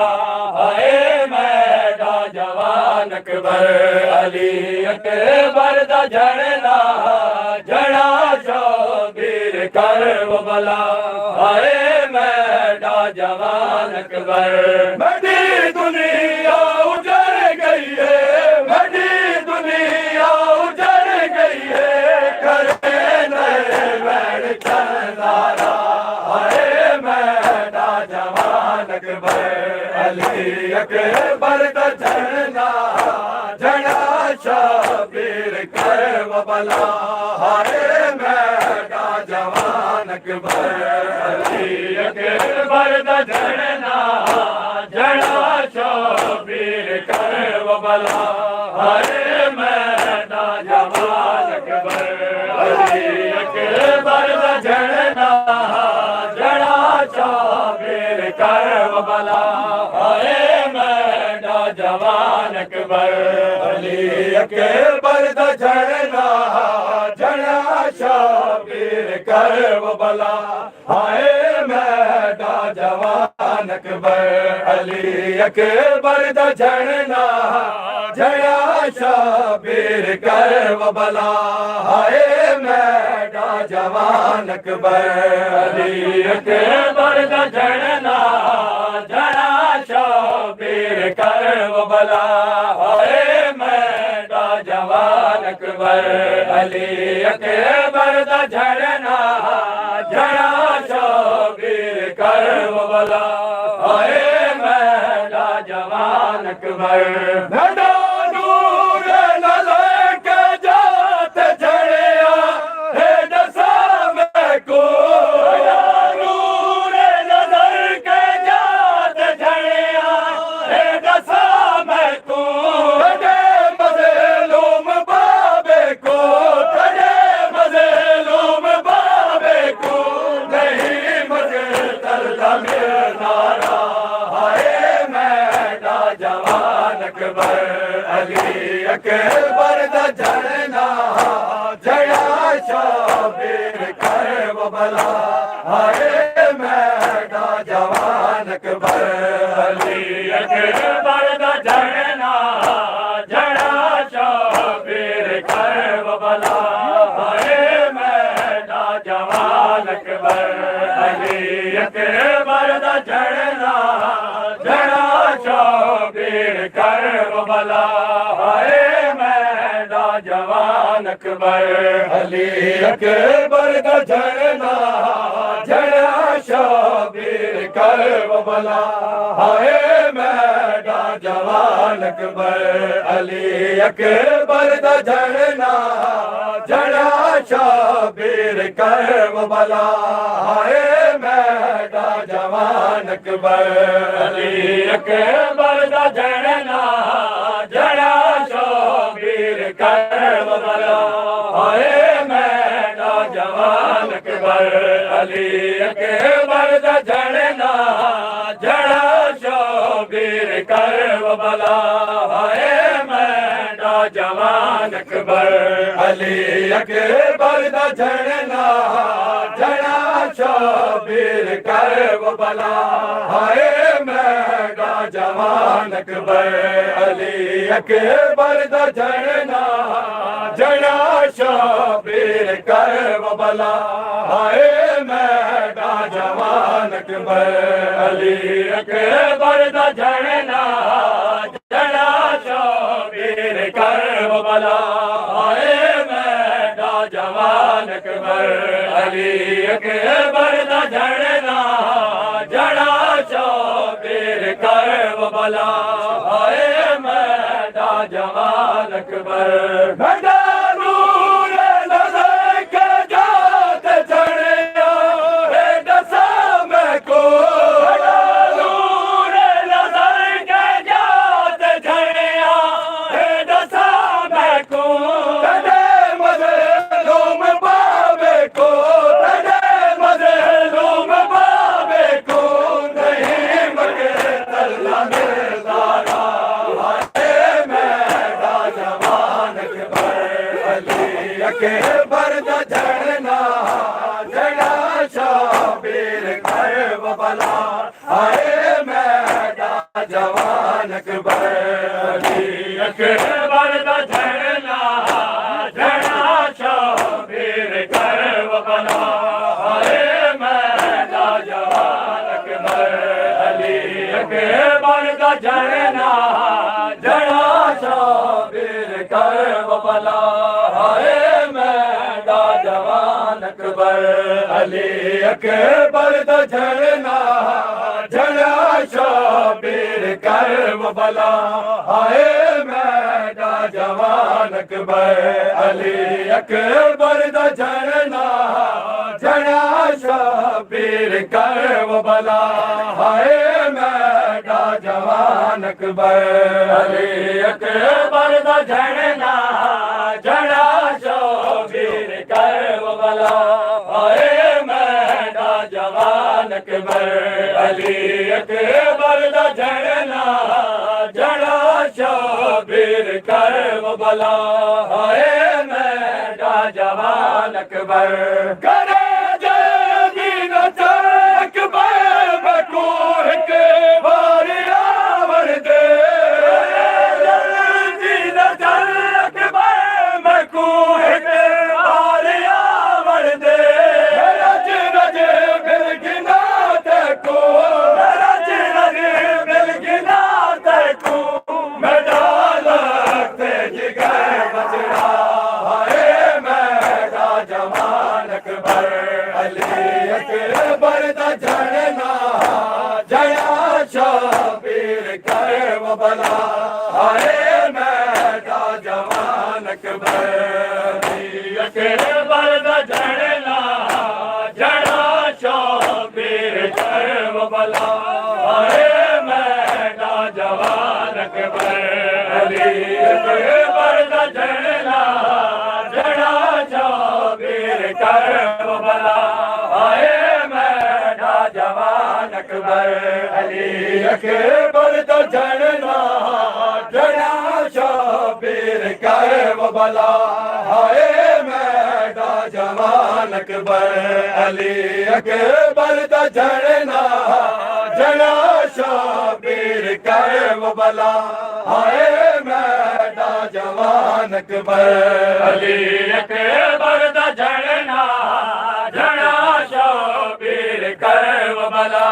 हाय मैडा जवान अकबर अली अकबर दा झड़ना जड़ा शबीर करबला हाय मैडा जवान अकबर मेरी दुनिया उजड़ गई है मेरी दुनिया उजड़ गई है करे नए बैठ चंदारा हाय मैडा जवान अकबर अली अकबर दा झड़ना जड़ा शबीर करबला हाय मैडा जवान अकबर अकबर अली अकबर दा झड़ना झड़ा शबीर कर वो भला हाय मैदा जवान अकबर अली अकबर दा झड़ना झड़ा शबीर कर वो भला हाय मैदा जवान अकबर अली अकबर दा झड़ना झड़ा शबीर कर वो भला हाय मैदा जवान अकबर अली अकबर दा झड़ना झड़ा शबीर कर वो भला हाय मैदा जवान अकबर अली अकबर दा झड़ना झड़ा शबीर कर वो भला हाय मैदा जवान अकबर अली अकबर दा झड़ना झड़ा शबीर कर वो भला हाय मैदा जवान अकबर मैदा नूर नजर के जात झड़िया है दसा मैं को नूर नजर के जात झड़िया है दसा मैं को तड़े मज़लूम बाबे को तड़े मज़लूम बाबे को नहीं मज़लूम नारा हाय मैदा जवान अकबर अली अकबर दा झड़ना झड़ा शबीर कर वो भला हाय मैदा जवान अकबर अली अकबर दा झड़ना झड़ा शबीर कर वो भला हाय मैदा जवान अकबर अली अकबर दा झड़ना झड़ा शबीर कर वो भला हाय मैदा जवान अकबर अली अकबर दा झड़ना झड़ा शबीर कर वो भला हाय मैदा जवान अकबर अली अकबर दा झड़ना झड़ा शबीर कर वो भला हाय मैदा जवान अकबर अली अकबर दा झड़ना झड़ा शबीर कर वो भला हाय मैदा जवान अकबर अली अकबर दा झड़ना झड़ा शबीर कर वो भला हाय मैदा जवान अकबर अली अकबर दा झड़ना झड़ा शबीर कर वो भला हाय मैदा जवान अकबर अली अकबर दा झड़ना झड़ा शबीर कर वो भला हाय मैदा जवान अकबर अली अकबर दा झड़ना झड़ा शबीर कर वो भला हाय मैदा जवान अकबर अली अकबर दा झड़ना झड़ा शबीर कर वो भला हाय मैदा जवान अकबर मैदा नूर नजर के जात झड़िया है दसा मैं को नूर नजर के जात झड़िया है दसा मैं को तड़े मज़लूम बाबे को तड़े मज़लूम बाबे को नहीं मज़लूम नारा हाय मैदा जवान अकबर अली अकबर दा झड़ना झड़ा शबीर कर वो भला हाय मैदा जवान अकबर अली अकबर दा झड़ना झड़ा शबीर कर वो भला हाय मैदा जवान अकबर अली अकबर दा झड़ना झड़ा शबीर कर वो भला हाय मैदा जवान अकबर अली अकबर दा झड़ना झड़ा शबीर कर वो भला हाय मैदा जवान अकबर अली अकबर दा झड़ना झड़ा वीर कर वो भला हाय मैडा जवान अकबर अली अकबर दा झंडा झड़ा शो वीर कर वो भला हाय मैडा जवान अकबर अली अकबर दा झंडा झड़ा शो वीर कर वो भला हाय मैडा जवान अकबर करे जय दीन अकबर बकोर के बारे आवर दे दीन अकबर बकोर के बारे आवर दे रज रज बिल गिना तको रज रज बिल गिना तको मैं डाल ते जिगर बचड़ा हाय मैडा जवान अकबर अली अकबर दा झंडा झड़ा शबीर कर वो भला हाय मैडा जवान अकबर अली अकबर दा झंडा झड़ा शबीर कर वो भला हाय मैडा जवान अकबर अली अकबर दा झंडा झड़ा शबीर कर वो भला हाय मैडा जवान अकबर अली अकबर दा झंडा झड़ा शबीर कर वो भला हाय मैडा जवान अकबर अली अकबर दा झंडा झड़ा शबीर कर वो भला हाय मैडा जवान अकबर अली अकबर दा झंडा झड़ा शबीर कर वो भला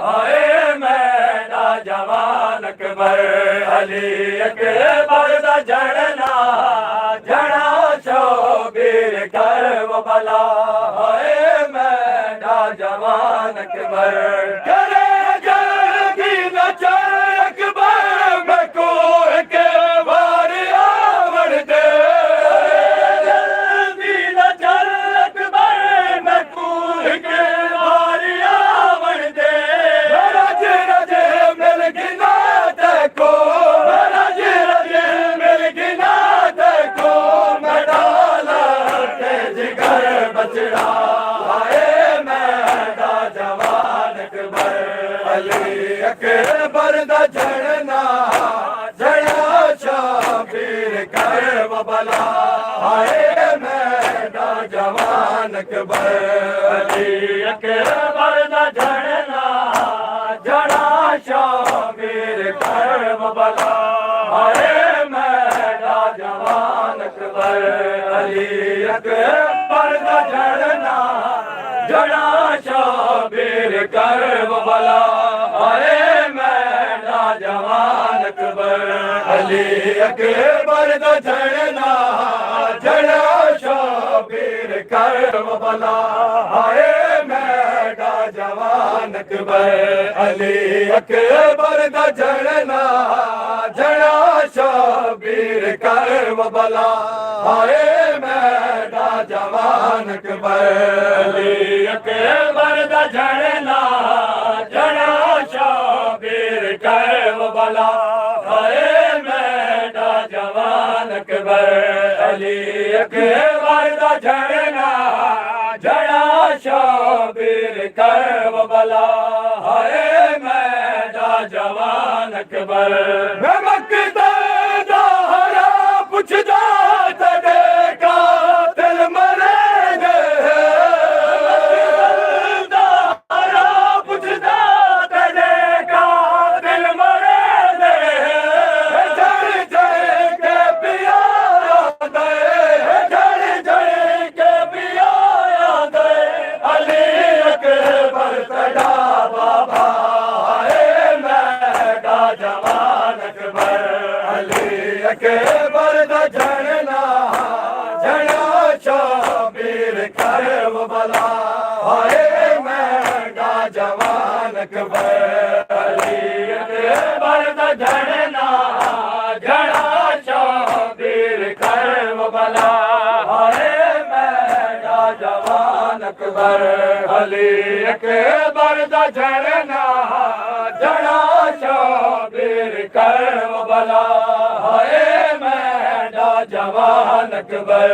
हाय मैडा जवान अकबर अली अकबर दा झंडा झड़ा शबीर कर वो भला हाय मैडा जवान अकबर करे जल्दी न चल अकबर बकोर के बारे आवर दे जल्दी न चल अकबर बकोर के बारे आवर दे रज रज मिल गिना तको रज रज मिल गिना तको मैं डाल ते जिगर बचड़ा हाय मैडा जवान अकबर अली अकबर दा झंडा झड़ा शबीर कर वो भला हाय मैडा जवान अकबर अली अकबर दा झंडा झड़ा शबीर कर वो भला हाय मैडा जवान अकबर अली अकबर दा झंडा झड़ा शबीर कर वो भला हाय मैडा जवान अकबर अली अकबर दा झंडा झड़ा शबीर कर वो भला हाय मैडा जवान अकबर अली अकबर दा झंडा झड़ा शबीर कर वो भला हाय मैडा जवान अकबर अली अकबर दा झंडा झड़ा शबीर कर वो भला हाय मैडा जवान अकबर अली अकबर दा झंडा झड़ा शबीर कर वो भला हाय मैडा जवान अकबर मैं मक्का दा हरा पुछदा तड़े का दिल मरेंगे पुछदा तड़े का दिल मरेंगे झड़ झड़ के पिया दे झड़ झड़ के पिया दे अली अकबर तड़ा बाबा हाय मैडा जवान अकबर अली अकबर दा झंडा झड़ा शबीर कर वो भला हाय मैडा जवान अकबर अली अकबर दा झंडा झड़ा शबीर कर वो भला हाय मैडा जवान अकबर अली अकबर दा झरना जड़ा शाबिर करबला हाय मैडा जवान अकबर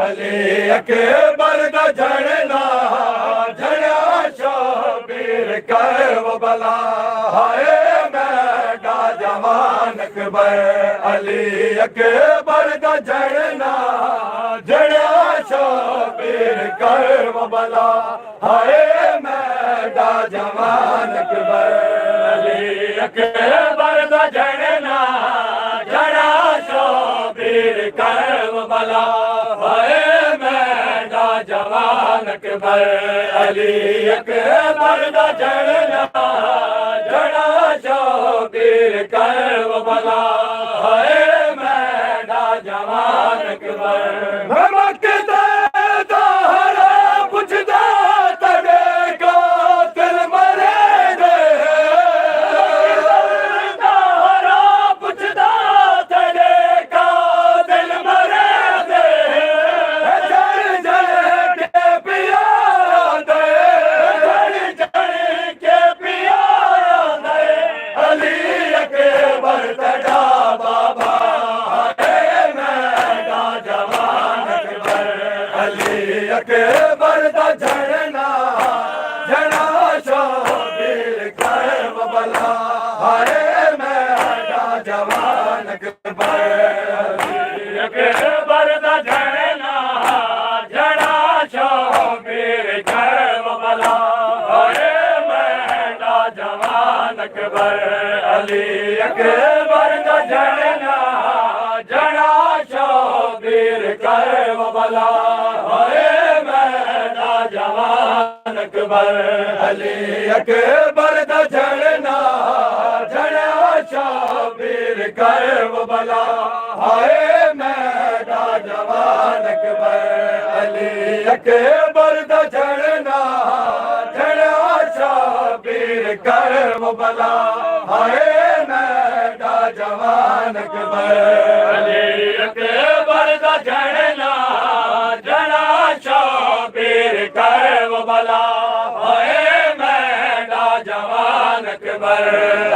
अली अकबर दा झरना जड़ा शाबिर करबला हाय मैडा जवान अकबर अली अकबर दा झरना जड़ा शाबिर करबला हाय मैडा जवान अकबर अली अकबर दा झरना जड़ा शाबिर करबला हाय मैडा जवान अकबर अली अकबर दा झरना जड़ा शाबिर करबला हाय मैडा जवान अकबर अकबर दा झरना जड़ा शाबिर करबला हाय मैडा जवान अकबर अकबर दा झरना जड़ा शाबिर करबला हाय मैडा जवान अकबर अली अकबर दा झरना जड़ा शाबिर करबला जवान अकबर अली अकबर दा झरना जड़ा शाबिर करबला हाय मैडा जवान अकबर अली अकबर दा झरना जड़ा शाबिर करबला हाय मैडा जवान अकबर अली अकबर दा झरना जड़ा शाबिर करबला हाय मैडा जवान अकबर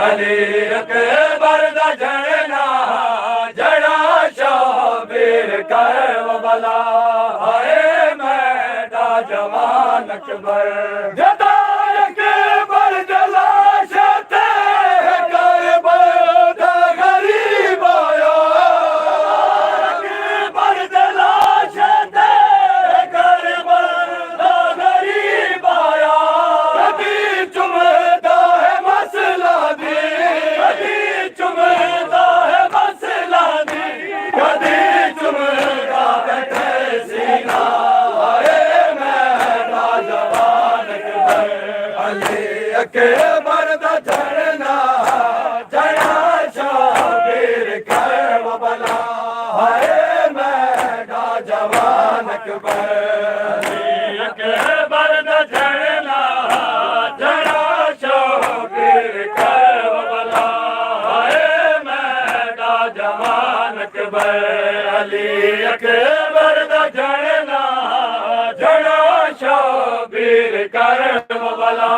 अली अकबर दा झरना जड़ा शाबिर करबला हाय मैडा जवान अकबर जदा अकबर जलाश ते करबला दा गरीब आया अकबर जलाश ते करबला गरीब आया कभी चुमदा है मसला दी कभी चुमदा है मसला दी कभी चुमदा बैठे सीना हाय मैडा जवान अकबर अली अकबर दा झरना जड़ा शाबिर करबला हाय मैडा जवान अकबर अकबर दा झरना जड़ा शाबिर करबला हाय मैडा जवान अकबर अली अकबर दा झरना जड़ा शाबिर करबला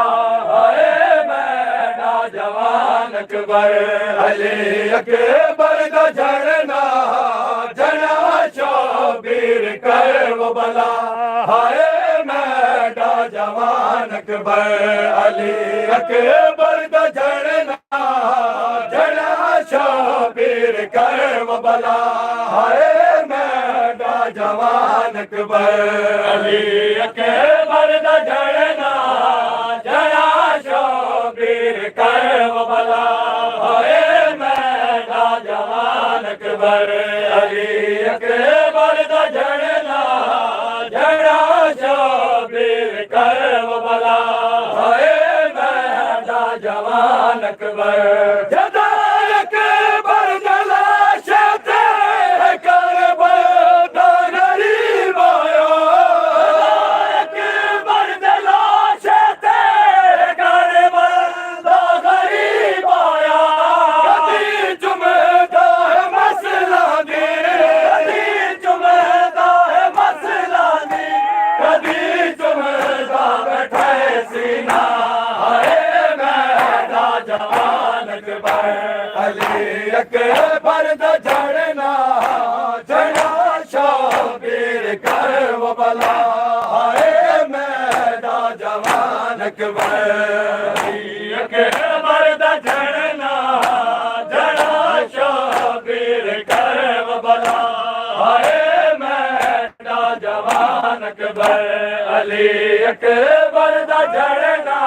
हाय मैडा जवान अकबर अली अकबर दा झरना जड़ा शाबिर करबला हाय मैडा जवान अकबर अली अकबर दा झरना जड़ा शाबिर करबला हाय मैडा जवान अकबर अली अकबर दा झरना जड़ा शाबिर करबला हाय मैडा जवान अकबर अली अकबर दा झरना जड़ा शाबिर करबला हाय मैडा जवान अकबर जदा अकबर जलाश ते करबला दा गरीब आया अकबर जलाश ते करबला दा गरीब आया कभी चुमदा है मसला दी कभी चुमदा है मसला दी कभी चुमदा अकबर दा झड़ना झड़ा शाबीर कर वो भला हाय मैदा जवान अकबर अकबर दा झड़ना झड़ा शाबीर कर वो भला हाय मैदा जवान अकबर अली अकबर दा झड़ना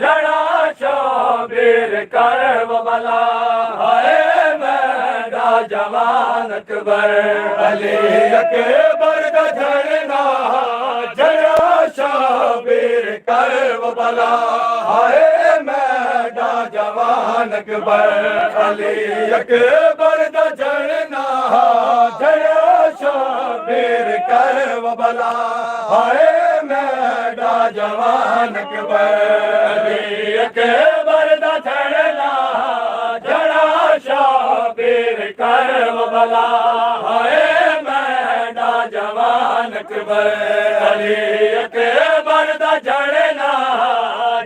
झड़ा शाबीर कर वो भला हाय मैदा जवान अकबर अली अकबर दा झड़ना झड़ा शाबीर कर वो भला हाय मैदा जवान अकबर अली अकबर दा झड़ना झड़ा शाबीर कर वो भला हाय मैदा जवान अकबर अली अकबर दा झड़ना झड़ा शाबीर कर वो भला हाय मैदा जवान अकबर अली अकबर दा झड़ना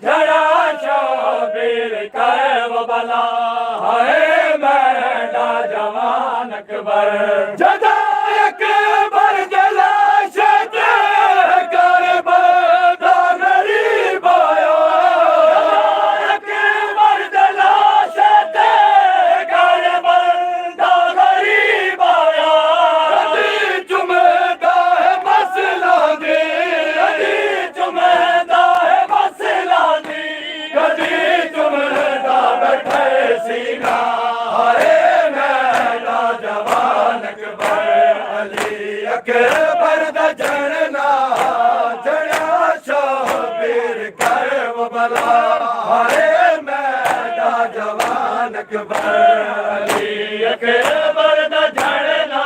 झड़ा शाबीर कर वो भला हाय मैदा जवान अकबर जदा अकबर जलाश करबला दा गरीब आया अकबर जलाश करबला दा गरीब आया कदी चुमदा है मसला दे कदी चुमदा है मसला दे कदी चुमदा बैठे सीना हाय मैदा जवान अकबर अली अकबर दा झड़ना झड़ा शाबीर कर वो भला हाय मैदा जवान अकबर अली अकबर दा झड़ना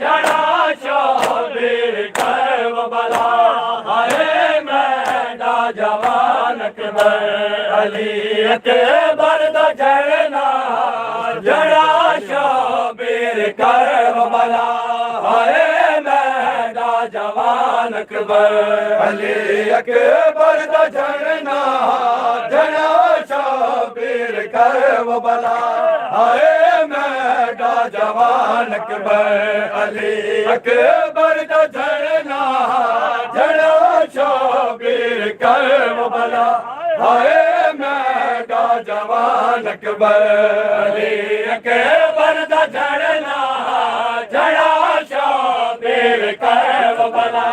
झड़ा शाबीर कर वो भला हाय मैदा जवान अकबर अली अकबर दा झड़ना झड़ा शाबीर कर वो भला हाय मैदा जवान अकबर अली अकबर दा झड़ना झड़ा शाबीर कर वो भला हाय मैदा जवान अकबर अली अकबर दा झड़ना झड़ा शाबीर कर वो भला हाय मैदा जवान अकबर अली अकबर दा झड़ना झड़ा शाबीर कर वो भला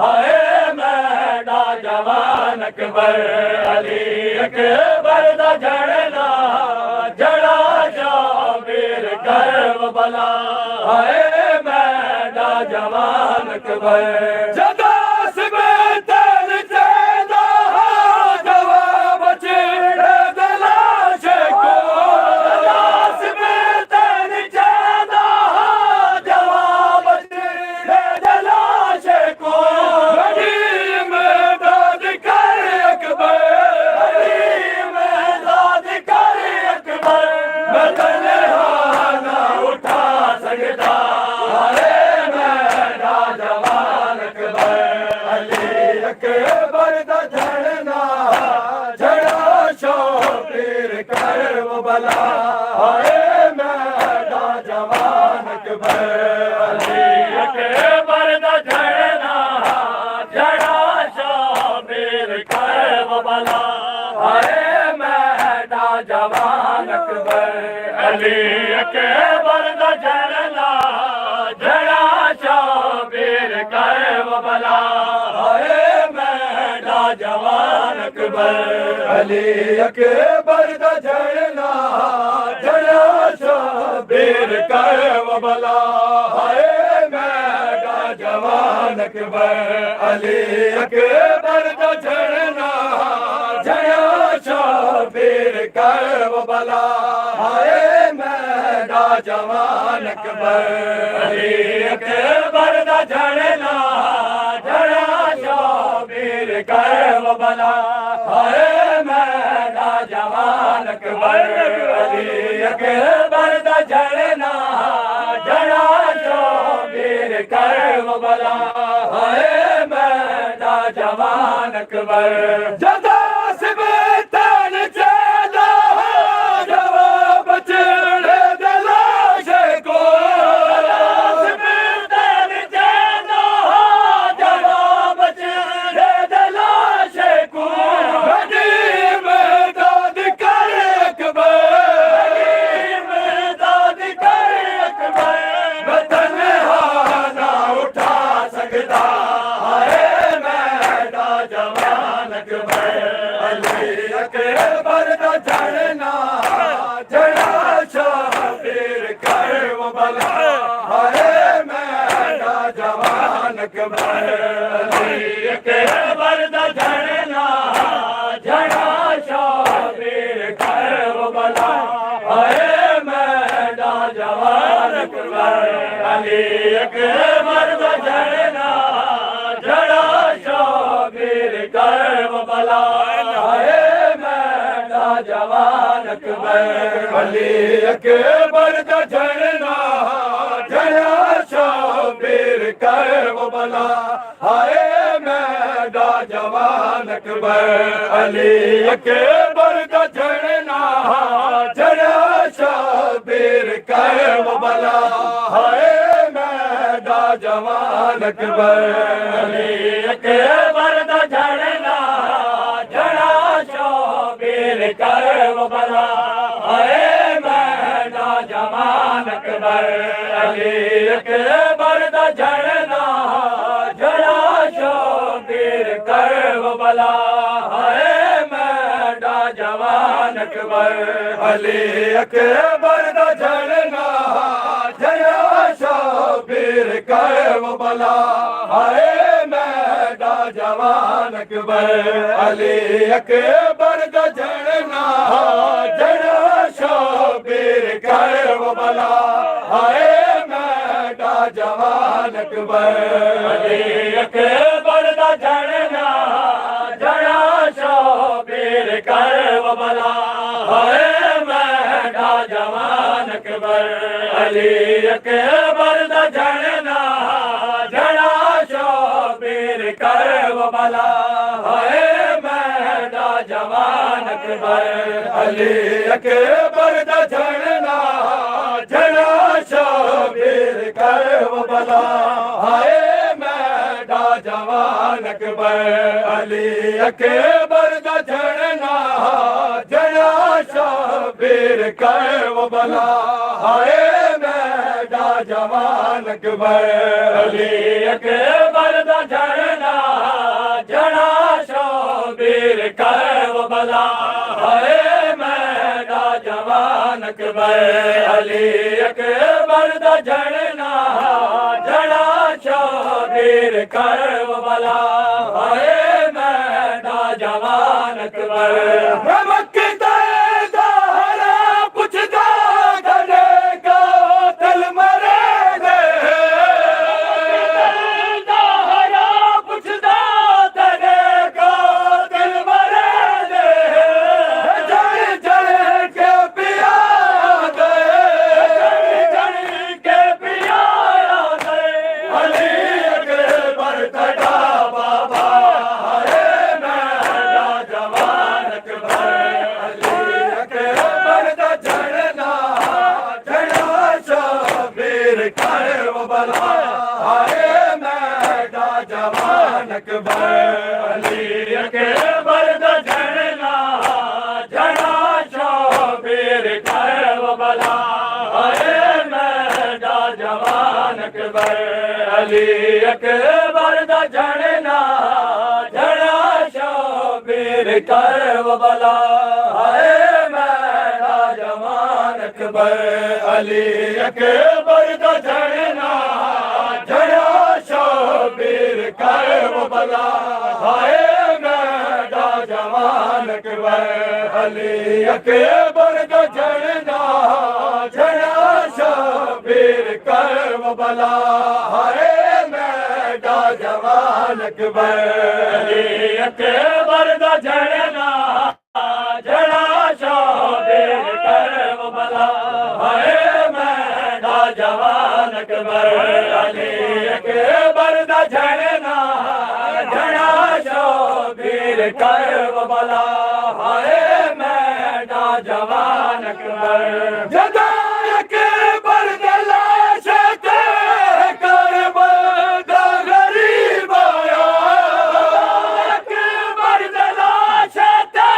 हाय मैदा जवान अकबर अली अकबर दा झड़ना झड़ा शाबीर कर वो भला हाय मैदा जवान अकबर जदा से तन चेदा जवाब छेड़े दलाश को जदा से तन चेदा जवाब छेड़े दलाश को बड़ी मदद कर अकबर बड़ी मदद कर अकबर मैं तन्हा ना उठा सकता हाय मैदा जवान अकबर अली अकबर दा झड़ना झड़ा शाबीर कर वो भला हाय मैदा जवान अकबर अली अकबर दा झड़ना झड़ा शाबीर कर वो भला हाय मैदा जवान अकबर अली अकबर दा झड़ना झड़ा शाबीर कर वो भला हाय मैदा जवान अकबर अली अकबर दा झड़ना झड़ा शाबीर कर वो भला हाय मैदा जवान अकबर अली अकबर दा झड़ना झड़ा शाबीर कर वो भला हाय मैदा जवान अकबर अली अकबर दा झड़ना झड़ा शाबीर कर वो भला हाय मैदा जवान अकबर अली अकबर दा झड़ना झड़ा शाबीर कर वो भला हाय मैदा जवान अकबर जदा से तन चेदा जवाब छेड़े अकबर अली अकबर दा झड़ना झड़ा शाबीर करबला हाय मैडा जवान अकबर अली अकबर दा झड़ना झड़ा शाबीर करबला हाय मैडा जवान अकबर अली अकबर दा झड़ना झड़ा शाबीर करबला हाय मैडा जवान अकबर अली अकबर दा झड़ना झड़ा शाबीर करबला हाय मैडा जवान अकबर अली अकबर दा झड़ना झड़ा शाबीर करबला हाय मैडा जवान अकबर अली अकबर दा झड़ना झड़ा शाबीर करबला हाय मैडा जवान अकबर अली अकबर दा झड़ना झड़ा शाबीर करबला हाय मैडा जवान अकबर अली अकबर दा झड़ना झड़ा शाबीर करबला हाय मैडा जवान अकबर अली अकबर दा झड़ना झड़ा शाबीर करबला हाय मैडा जवान अकबर अली अकबर दा झड़ना झड़ा शाबीर करबला हाय मैडा जवान अकबर अली अकबर दा झड़ना झड़ा शाबीर करबला हाय मैडा जवान अकबर अली अकबर दा झड़ना झड़ा शाबीर करबला हाय मैडा जवान अकबर अली अकबर दा झड़ना झड़ा शाबीर करबला हाय मैडा जवान अकबर अली अकबर दा झड़ना झड़ा शाबीर करबला हाय मैडा जवान अकबर मक्का दा हरा पुछदा गले का दिल मरे दे दा हरा पुछदा गले का दिल मरे दे जड़ जड़ के पिया दे जड़ के पिया दे अली अकबर तड़ा बाबा हाय मैडा जवान अकबर अली अकबर दा झड़ना झड़ा शाबीर करबला हाय मैडा जवान अकबर अली अकबर दा झड़ना झड़ा शाबीर करबला हाय मैडा जवान अकबर अली अकबर दा झड़ना झड़ा शाबीर करबला हाय मैडा जवान अकबर अली अकबर दा झड़ना झड़ा शाबीर करबला हाय मैडा जवान अकबर अली अकबर दा झड़ना झड़ा शाबीर करबला हाय मैडा जवान अकबर अली अकबर दा झड़ना झड़ा शाबीर करबला हाय मैडा जवान अकबर अली अकबर दा झड़ना झड़ा शाबीर करबला हाय मैडा जवान अकबर जदा अकबर दा लाश ते करबला दा गरीब आया अकबर दा लाश ते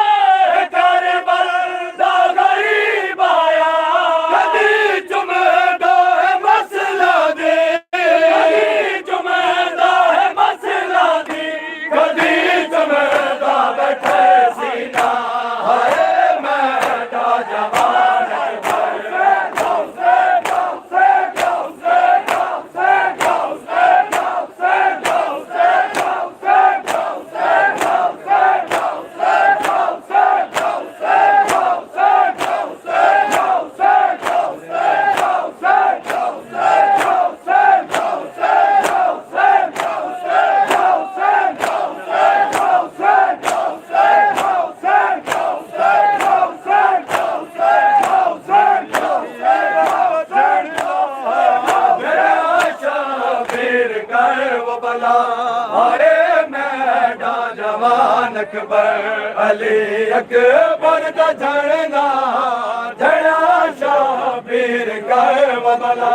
करबला दा गरीब आया कदी जुमदा है मसला दे कदी जुमदा है मसला दे कदी जुमदा बैठे सीना हाय मैडा जवान अकबर कर वो बला आए मैडा जवान अकबर अली अकबर का झड़ना झड़ा शाबीर कर वो बला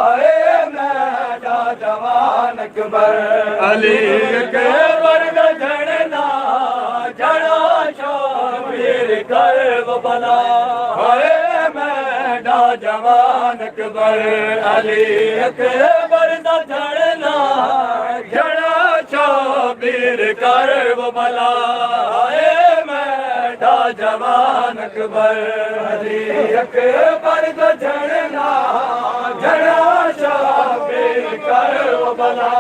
आए मैडा जवान अकबर अली अकबर का झड़ना झड़ा शाबीर कर वो बला आए मैडा जवान अकबर अली अकबर का झड़ना झड़ा शाबीर कर वो बला आए मैडा जवान अकबर अली अकबर का झड़ना झड़ा शाबीर कर वो बला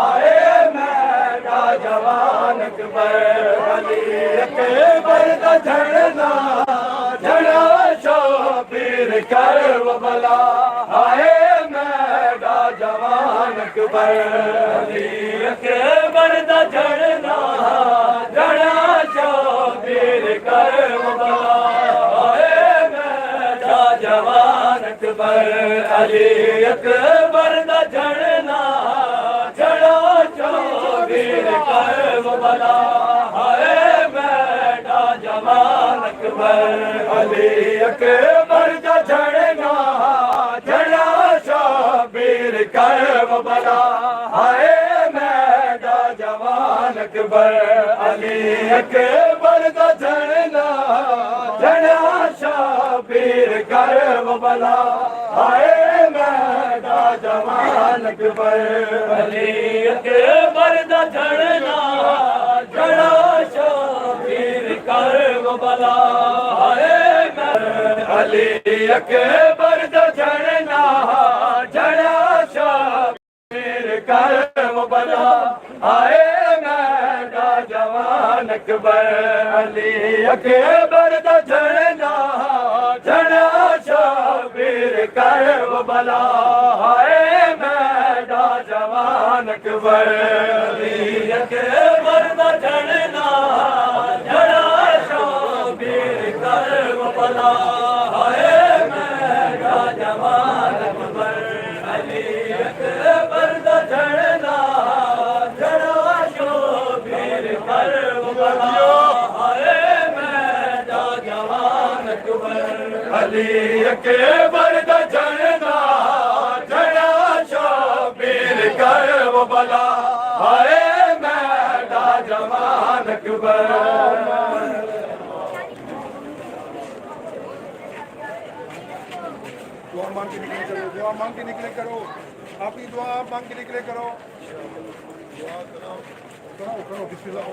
आए मैडा जवान अकबर अली अकबर का झड़ना झड़ा शाबीर कर वो बला आए मैडा जवान अकबर अली अकबर का झड़ना झड़ा शाबीर कर वो बला आए मैडा जवान अकबर अली अकबर का झड़ना झड़ा शाबीर कर वो बला आए मैडा जवान अकबर अली अकबर का झड़ना झड़ा शाबीर कर वो बला आए मैडा जवान अकबर अली अकबर का झड़ना झड़ा शाबीर कर वो बला आए मैडा जवान अकबर अली अकबर का झड़ना झड़ा शाबीर कर वो बला आए अली अकबर का झड़ना झड़ा शाबीर कर वो बला आए मैडा जवान अकबर अली अकबर का झड़ना झड़ा शाबीर कर वो बला आए मैडा जवान अकबर अली अकबर का झड़ना झड़ा शाबीर कर वो बला आए मैडा जवान अकबर अली अकबर का झड़ना झड़ा शाबीर कर वो बला आए मैडा जवान अकबर अली अकबर का झड़ना झड़ा शाबीर कर वो बला आए मैडा जवान अकबर दुआ मांग के निकले करो, दुआ मांग के निकले करो, आपकी दुआ आप मांग के निकले करो, दुआ करो करो करो बिस्मिल्लाह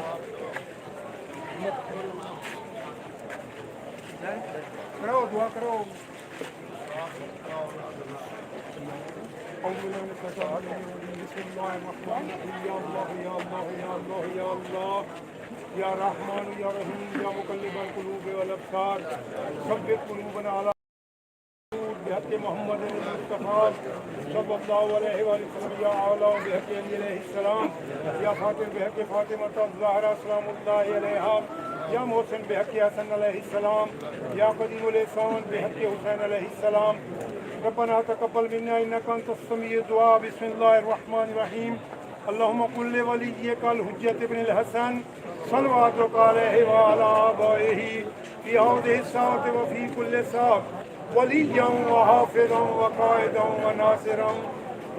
करो दुआ करो या रहमान या रहीम या मुकल्लिबल कुलूब वल अब्सार सब्बित कुलूबना अला بحق محمد المصطفى صلى الله عليه وسلم يا أعلى بحق عليه السلام يا فاطم بحق فاطمة الزهراء سلام الله عليها يا محسن بحق حسن عليه السلام يا قديم الإحسان بحق حسين عليه السلام ربنا تقبل منا إنك أنت السميع الدعاء بسم الله الرحمن الرحيم اللهم قل لوليك الحجة بن الحسن صلواتك عليه وعلى آبائه في هذه الساعة وفي كل ساعة وليا وحافظا وقائدا وناصرا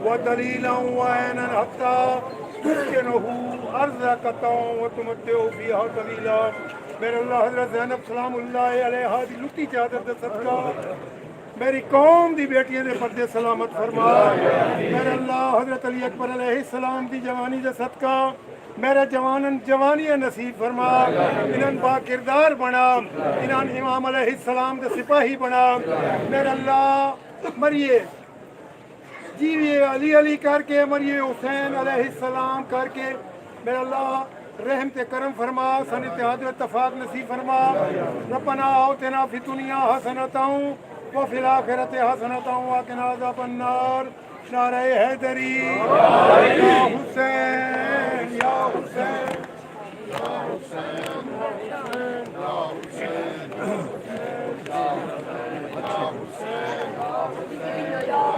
ودليلا وعينا حتى تسكنه أرضك وتمتعه فيها طويلا मेरे अल्लाह हज़रत ज़ैनब सलामुल्लाह अलैहा दी लुटी चादर दे सदका मेरी कौम दी बेटियां दे पर्दे सलामत फरमा मेरे अल्लाह हज़रत अली अकबर अलैहिस्सलाम दी जवानी दे सदका मेरे जवानन जवानियां नसीब फरमा इन्हन बा किरदार बना इन्हन इमाम अलैहिस्सलाम दे सिपाही बना मेरे अल्लाह मरिए जीविए अली अली करके मरिए हुसैन अलैहिस्सलाम करके मेरे अल्लाह रहम ते करम फरमा सन इत्तेहाद व इत्तफाक नसीब फरमा रब्बना आतिना फी दुनिया हसनतन व फिल आखिरति हसनतन व क़िना अज़ाबन्नार नारे हैदरी या हुसैन या हुसैन या हुसैन या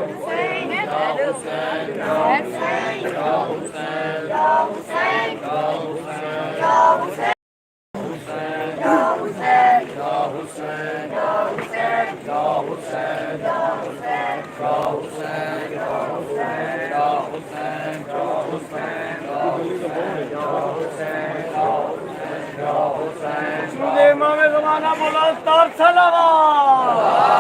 हुसैन या हुसैन इमाम ज़माना बुलंदतर सलावत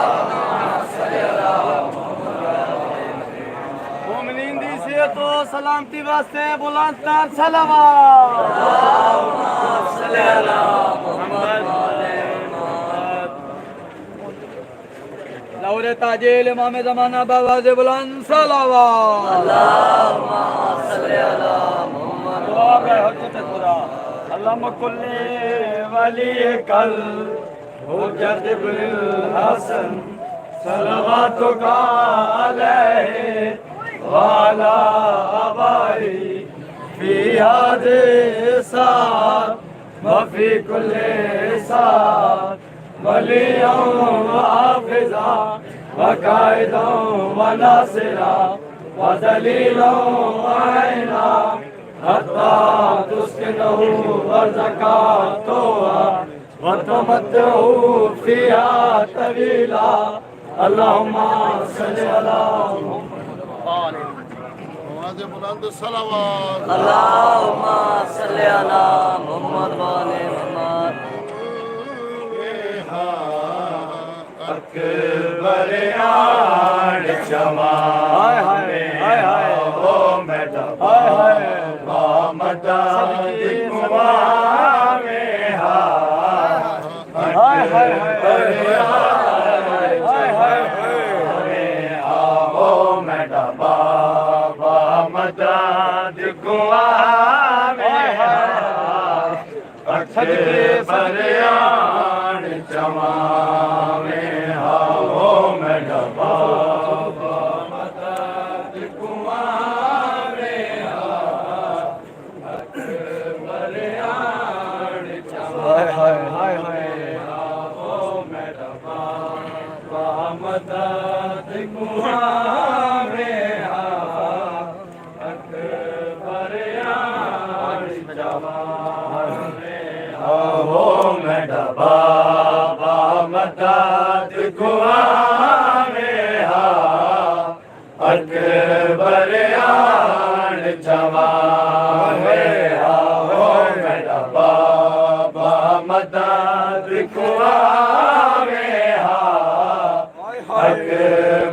मोमिनीन दी सेहत व सलामती वास्ते बुलंदतर सलावत लौरे ताजिल इमाम ज़माना बावाज़े बुलंद सलावत दुआ है हजरत खुदा अल्लाहुम्मा कुल्ले वली कल हुज्जत इब्नुल हसन सलवातुका अलैहि वाला अबाई फी हाज़े सात वफी कुल्ले सात वलियों व हाफ़िज़ा व कायदों व नासिरा व दलीलों व आइना हत्ता तुस्किनहु वज़कातुहा वतमत्तहु फ़ीहा तवीला अल्लाहुम्मा सल्लि अला आवाज़ बुलंद सलावत अल्लाहुम्मा सल्लि अला मुहम्मद व आले मुहम्मद अकबर आन जमा हाय हाय हाय हाय ओ मैडम हाय हाय बामदा दिखवा में हाय हाय हाय हाय हाय आओ मैडम बाबा मदा दिखवा में अकबर आन जमा अकबर आन जमा में आओ मेरा बाबा मदद कुआ में अकबर आन जमा में बाबा मदद कुआ में अकबर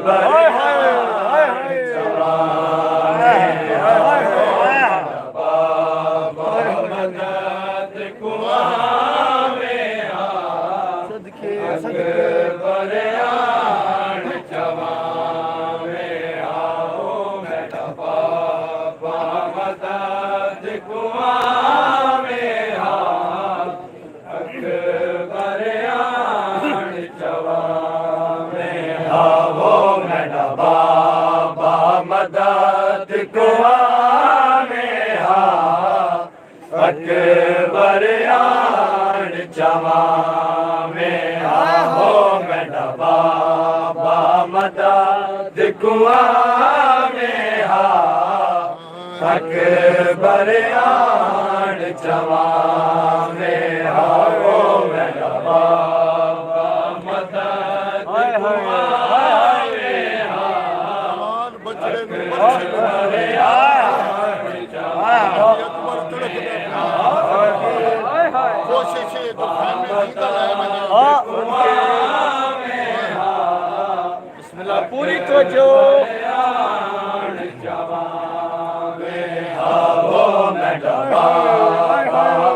आन जमा अकबर आन जमा में आओ मेरा बाबा मदद कुआ में अकबर आन जमा में आओ मेरा बाबा मदद कुआ में बचड़े कोशिश तो बिस्मिल्लाह पूरी तवज्जो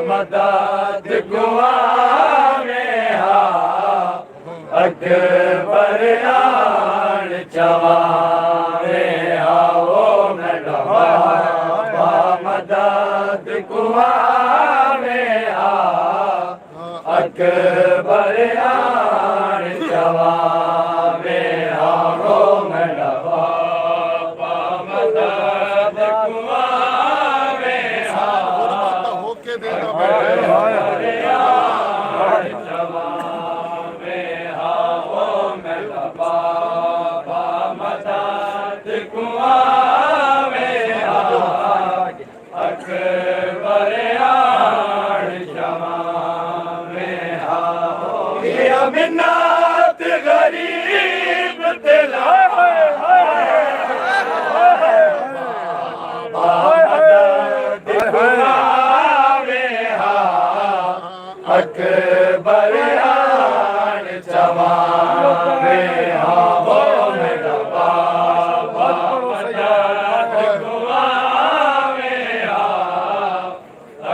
मदद कुआ में अकबर आन जमा में आओ मेरा बाबा मदद कुआ में अकबर आन जमा में आओ मेरा बाबा मदद कुआ में होके देना अकबर आण जमा में आओ ये मिन्नत गरीब दिला अकबर आण जमा में आओ मेरा बाबा मदद गुआवे आओ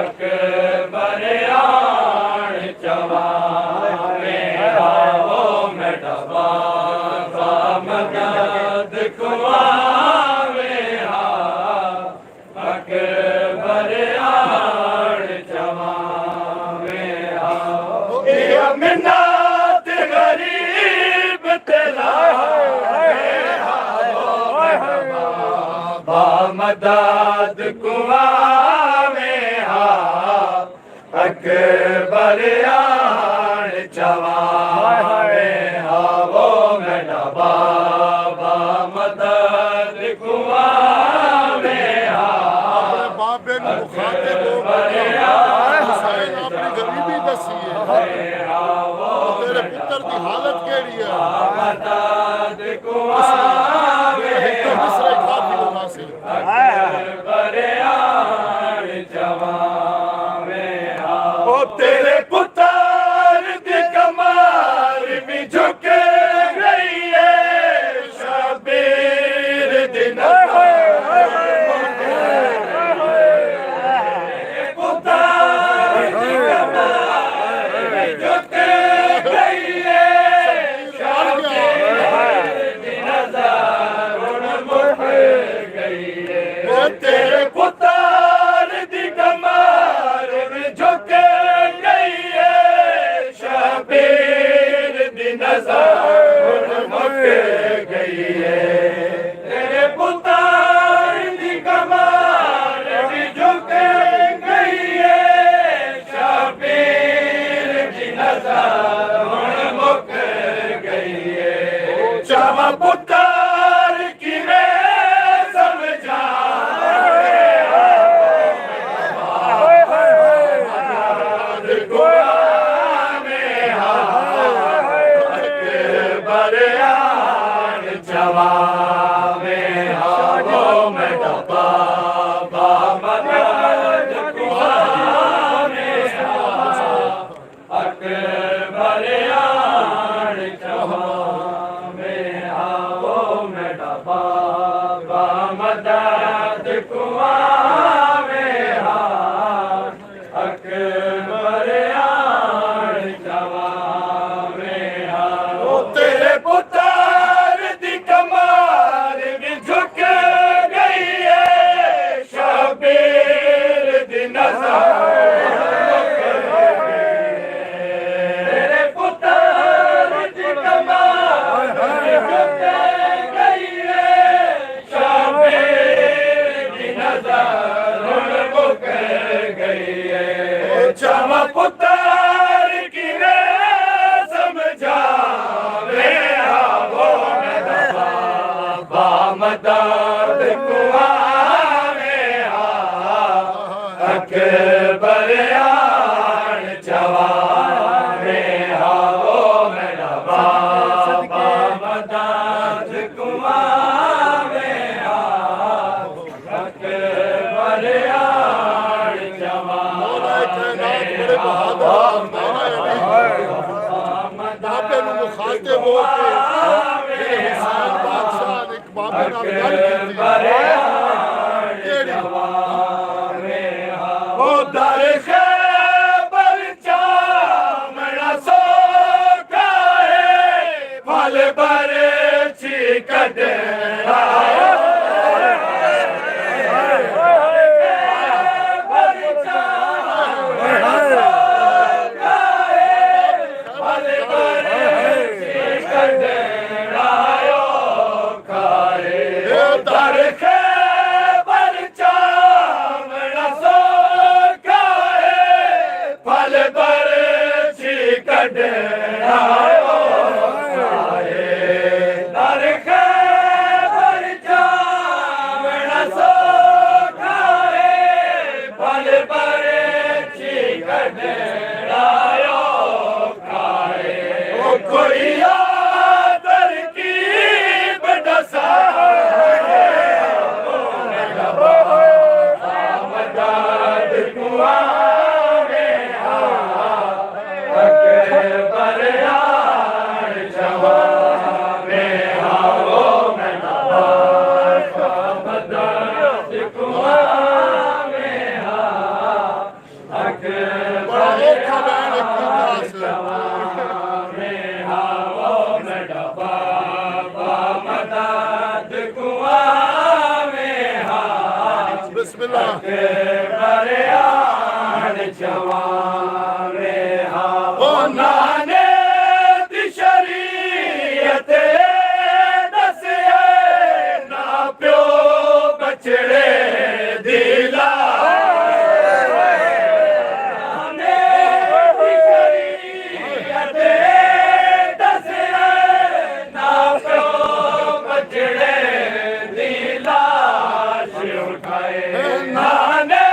अकबर आण जमा में आओ मेरा बाबा मदद गुआवे आओ अकबर आण जमा में आओ ये मिन्नत गरीब तेला मदद कुआवे आओ अकबर आण जमा में आओ मेरा बाबा मदद कुआवे आओ बाबे नु मुखाते लोग हुसैन अपनी गरीबी दसी है तेरे पुत्र की हालत केड़ी है मदद कुआवे मिस्र काफी होना से अकबर आण जमा में आओ तेरे पुत्र दी कमाल भी झुक गई है शबीर दिन तेरे पुत्र दी कमार में झुक गई है शबीर दी नज़र मुक गई है तेरे पुत्र दी कमार में झुक गई है शबीर दी नज़र मुक गई है चावा पुत्र की मैं समझा जवा में आओ मेरा बाबा मदद कुआवे आओ अकबर आण जवा में आओ मेरा बाबा मदद कुआवे आओ अकबर आण जवा में आओ तेरे पुत्र कमाल भी झुक गई है शबीर दी नज़र तेरे पुत्र दी कमाल भी झुक गई है शबीर दी नज़र मुक गई है चमा पुत्र की रे समझा मदद कुआवे आओ अकबर आण जवा में आओ मेरा बाबा मदद कुआवे आओ अकबर आण जवा बड़े बहादुर बाबे नु मुखाते लोग हुसैन बादशाह ने बाबे नाल गल की ओ दर खैबर चामड़ा सो काए फल पर चिकट या तरकीब दसा मदद कुआ में अकबर यार जवा में आओ मैं मदद कुआ में अकबर बड़ा औखा बैन एक जवा बिस्मिल्लाह नाने दी शरीयत दसिए ना प्यो बछड़े दिला नाने दी शरीयत दसिए ना प्यो बछड़े दिला उठाए नाने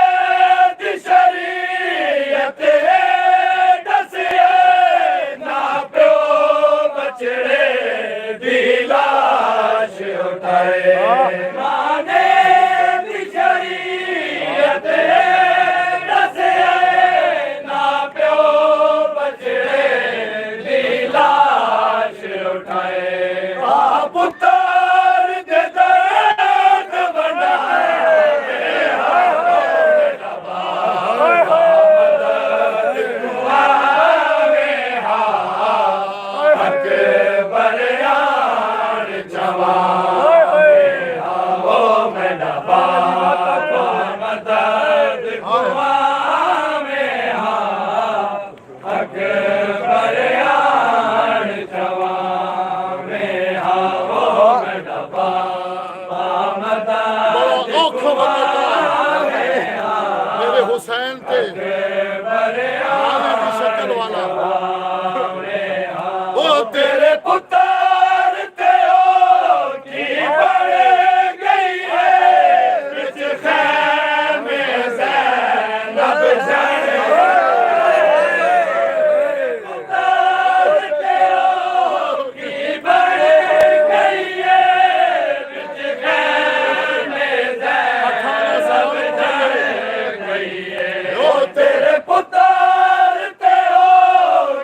दी शरीयत दसिए ना प्यो बछड़े दी लाश उठाए नाने दी शरीयत दसिए ना प्यो बछड़े दी लाश उठाए पुत्र दे दर्द बनाए मेरे हुसैन थे नाने की शक्ल वाला ओ तेरे पुत्र ते ओ की बन गई है बिच खैमे ज़ैनब जाने पुत्र ते ओ की बन गई है बिच खैमे ज़ैनब जाने गई है ओ तेरे पुत्र ते ओ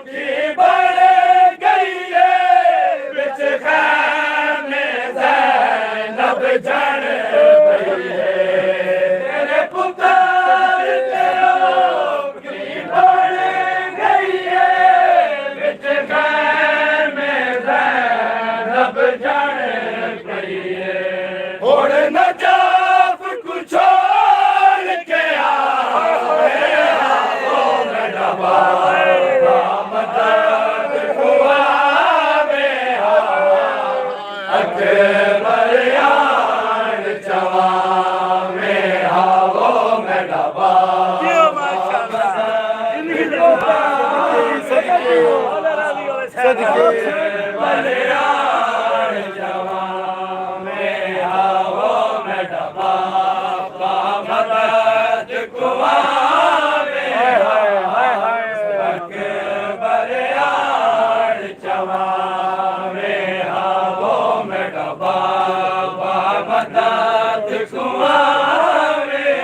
की बन गई है बिच खैमे ज़ैनब जाने गई है तेरे पुत्र ते ओ की बन गई है बिच खैमे ज़ैनब जाने गई है हुण नजाफ को छोड़ के आए ओ मेरा बाबा मदद हुआ में अकबर यार जवा में आओ मेरा बाबा अकबर यार जवा में आओ मेरा बाबा मदद कुआ में अकबर यार जवा में आओ मेरा बाबा मदद कुआ में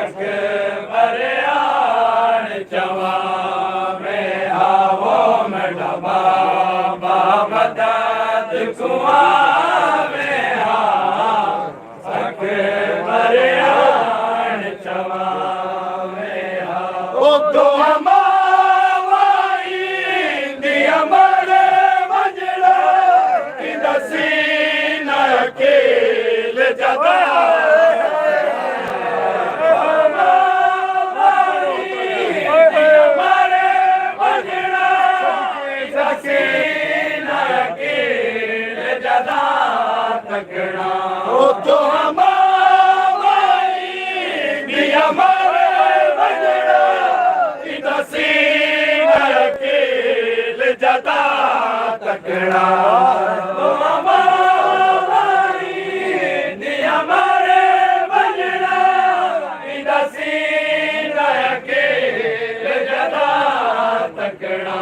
अकबर यार जवा में आओ मेरा बाबा मदद कुआ में अकबर यार जवा में ओ दो हमारी दिया मरे मंजला की दसीना अकेल जदा ओ तो हमारी दिया मरे मंजला की दसीना अकेल जदा तकड़ा तो हमारी दिया मरे मंजला की दसीना अकेल जदा तकड़ा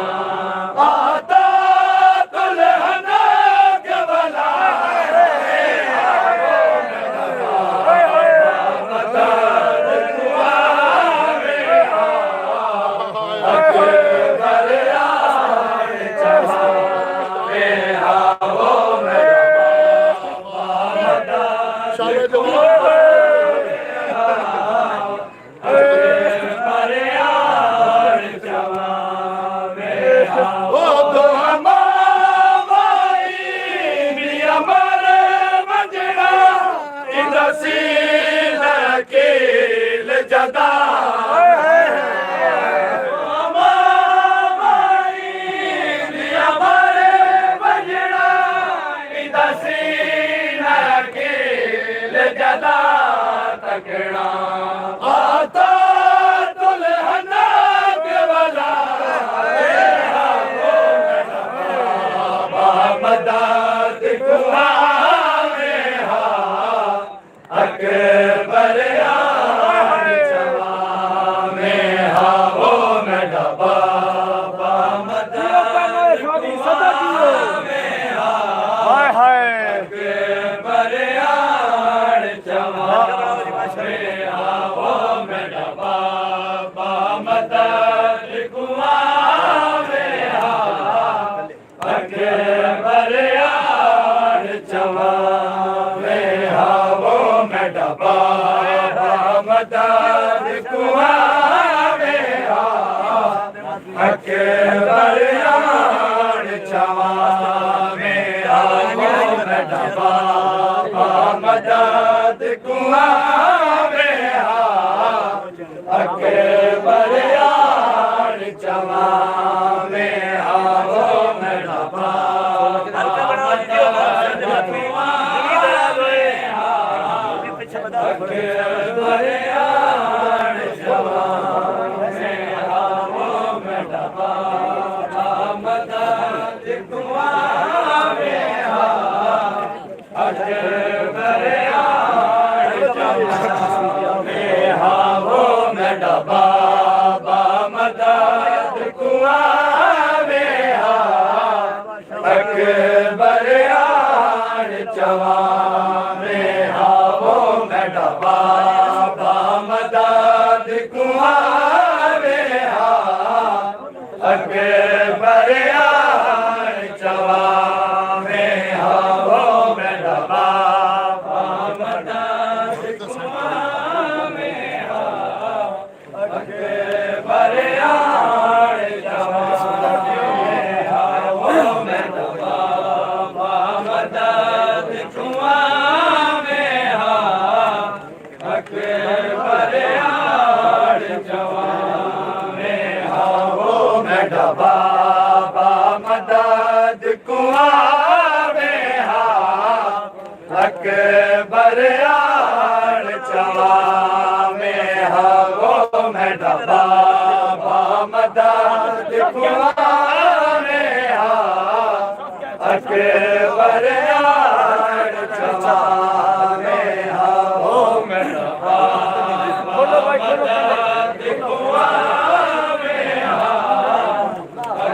लगना आता दुल्हना के वाला मदद कुआ में हा अकबर यार जवा में हा वो मैं बाबा मदद हाय हाय अकबर यार जवा में हा वो मैं बाबा मदद कुआ में हा अकबर यार जवा में हा वो मैं बाबा मदद कुआ में हा अकबर यार जवा में हा वो मैं बाबा मदद कुआ में हा अकबर यार जवा में हा वो मैं बाबा अकबर यार जवा में हा वो मैं बाबा मदद कुआ में हा अकबर यार जवा में हा वो मैं बाबा मदद कुआ में हा अकबर यार जवा में हा वो मैं बाबा मदद कुआ में हा अकबर यार जवा में हा वो मैं बाबा मदद कुआ में हा अकबर यार जवा में हा वो मैं बाबा मदद कुआ में हा अकबर यार जवा में हा वो मैं बाबा मदद कुआ में हा अकबर यार जवा में हा वो मैं बाबा मदद कुआ में हा अकबर यार जवा में हा वो मैं बाबा मदद कुआ में हा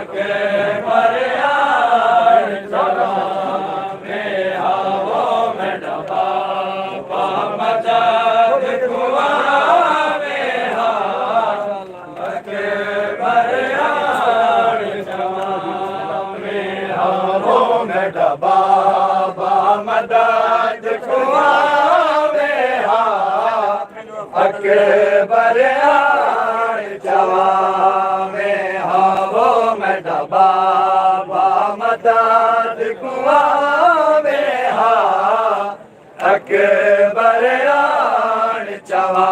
अकबर यार जवा में हा वो मैं बाबा मदद कुआ में हा अकबर यार जवा में हा वो मैं बाबा मदद कुआ में हा अकबर यार जवा में हा वो मैं बाबा मदद कुआ में हा अकबर यार जवा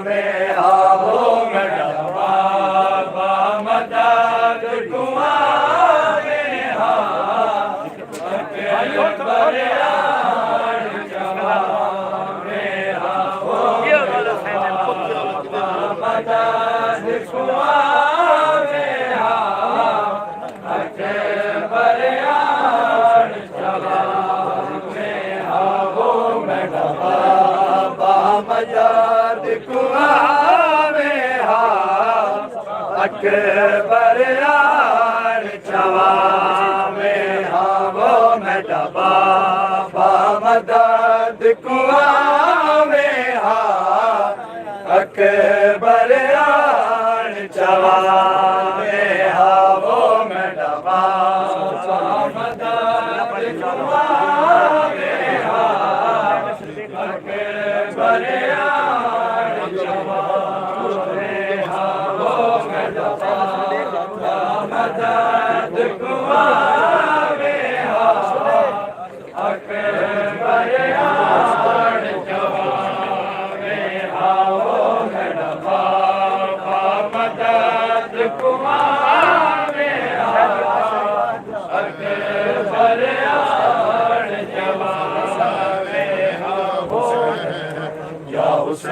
में हा वो मैं बाबा मदद कुआ में हा अकबर यार जवा में हा वो मदद कुआ में हा अकबर यार जवा में हा वो मैं बाबा मदद कुआ में हा अकबर यार जवा में हा वो मैं बाबा मदद कुआ में हा अकबर यार जवा में हा वो मैं बाबा मदद कुआ में हा अकबर यार जवा में हा वो मैं बाबा मदद कुआ में हा अकबर यार जवा में हा वो मैं बाबा मदद कुआ में हा अकबर यार जवा में हा वो या हुसैन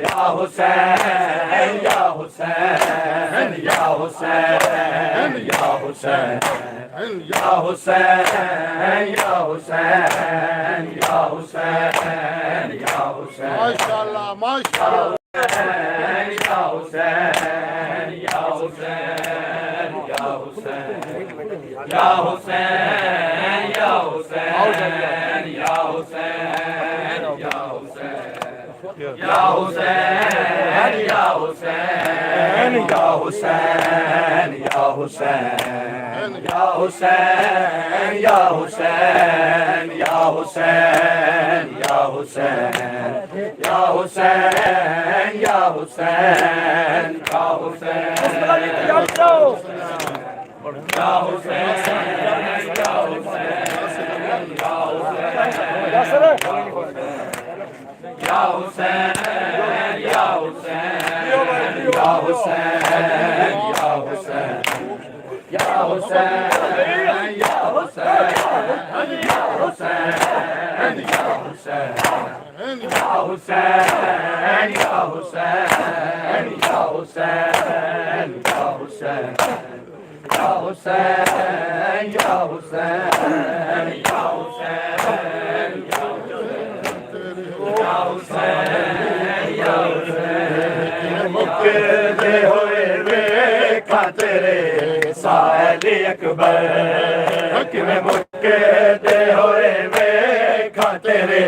या हुसैन या हुसैन या हुसैन या हुसैन या हुसैन या हुसैन या हुसैन या हुसैन माशाअल्लाह माशाअल्लाह या हुसैन या हुसैन या हुसैन या हुसैन या हुसैन या हुसैन या हुसैन या हुसैन या हुसैन या हुसैन या हुसैन या हुसैन या हुसैन या हुसैन या हुसैन या हुसैन या हुसैन या मुकदे होए वेखा तेरे साली अकबर किवें मुकदे होए वेखा तेरे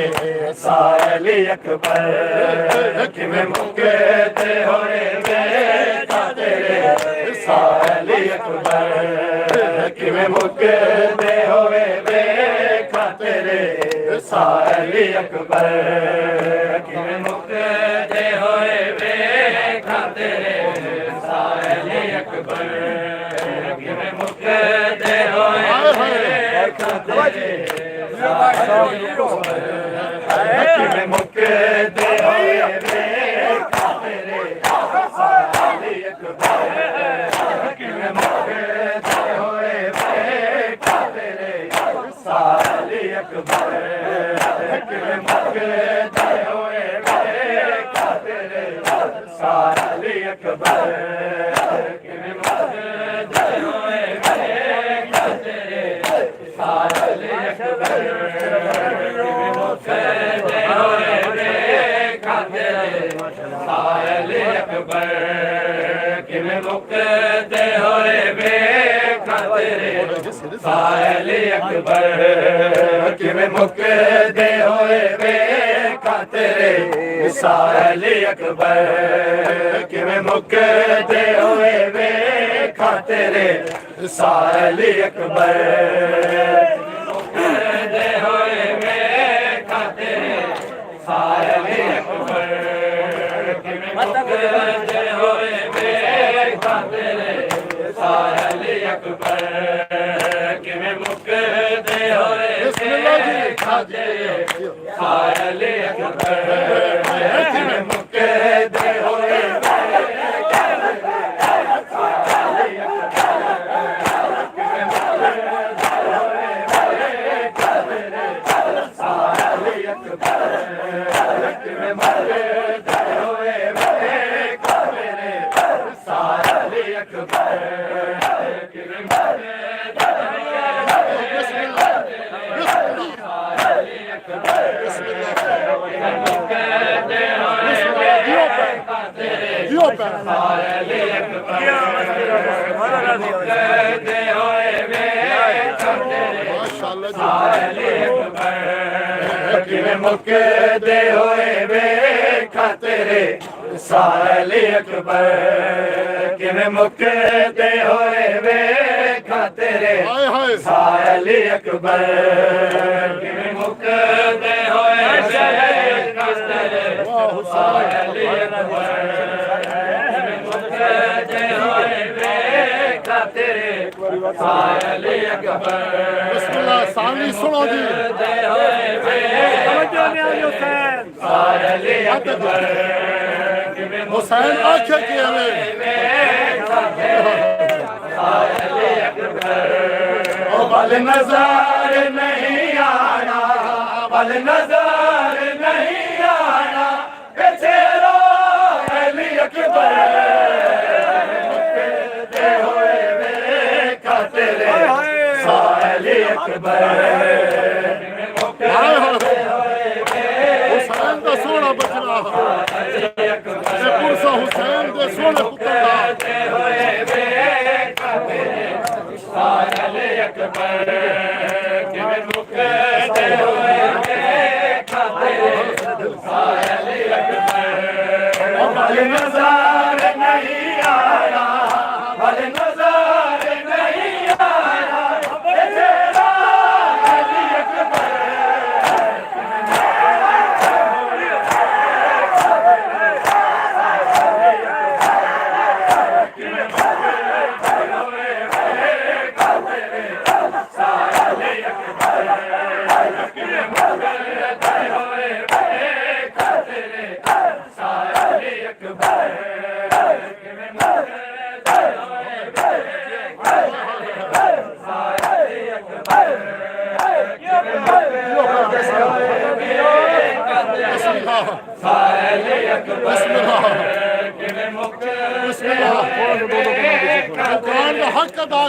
साली अकबर किवें मुकदे होए वेखा तेरे साली अकबर किवें मुकदे होए वेखा तेरे साली अकबर किवें मुकदे होए वेखा तेरे साली अकबर किवें मुकदे होए वेखा तेरे साली अकबर किवें मुकदे होए वेखा तेरे साली अकबर किवें मुकदे होए वेखा तेरे साली अकबर किवें मुकदे होए वेखा तेरे साली अकबर किवें मुकदे होए वेखा तेरे साली अकबर किवें मुकदे होए वेखा तेरे साली अकबर किवें मुकदे होए वेखा तेरे साली अकबर किवें मुकदे होए वेखा तेरे साली अकबर किवें मुकदे होए वेखा तेरे साली अकबर मुकदे होए वेखा तेरे साली अकबर किवें मुकदे होए वेखा तेरे साली अकबर किवें मुकदे होए वेखा तेरे साली अकबर किवें मुकदे होए किवें मुकदे होए वेखा तेरे साली अकबर किवें मुकदे होए वेखा तेरे साली अकबर किवें मुकदे होए वेखा तेरे साली अकबर किवें मुकदे होए वेखा तेरे साली अकबर बिस्मिल्लाह साली सुनो जी हुसैन आखे के हमें बल नजर नहीं आना बल नजर नहीं आना पीछे रो खातिर साहिल अकबर हुसैन दा सोना बचना पुरसा हुसैन दे सोने पुत्र साहिल अकबर किवें मुकदे होए खातिर साहिल अकबर भल नज़ार नहीं आया भल नज़ार नहीं आया तेरा अली अकबर दुकान का हक अदा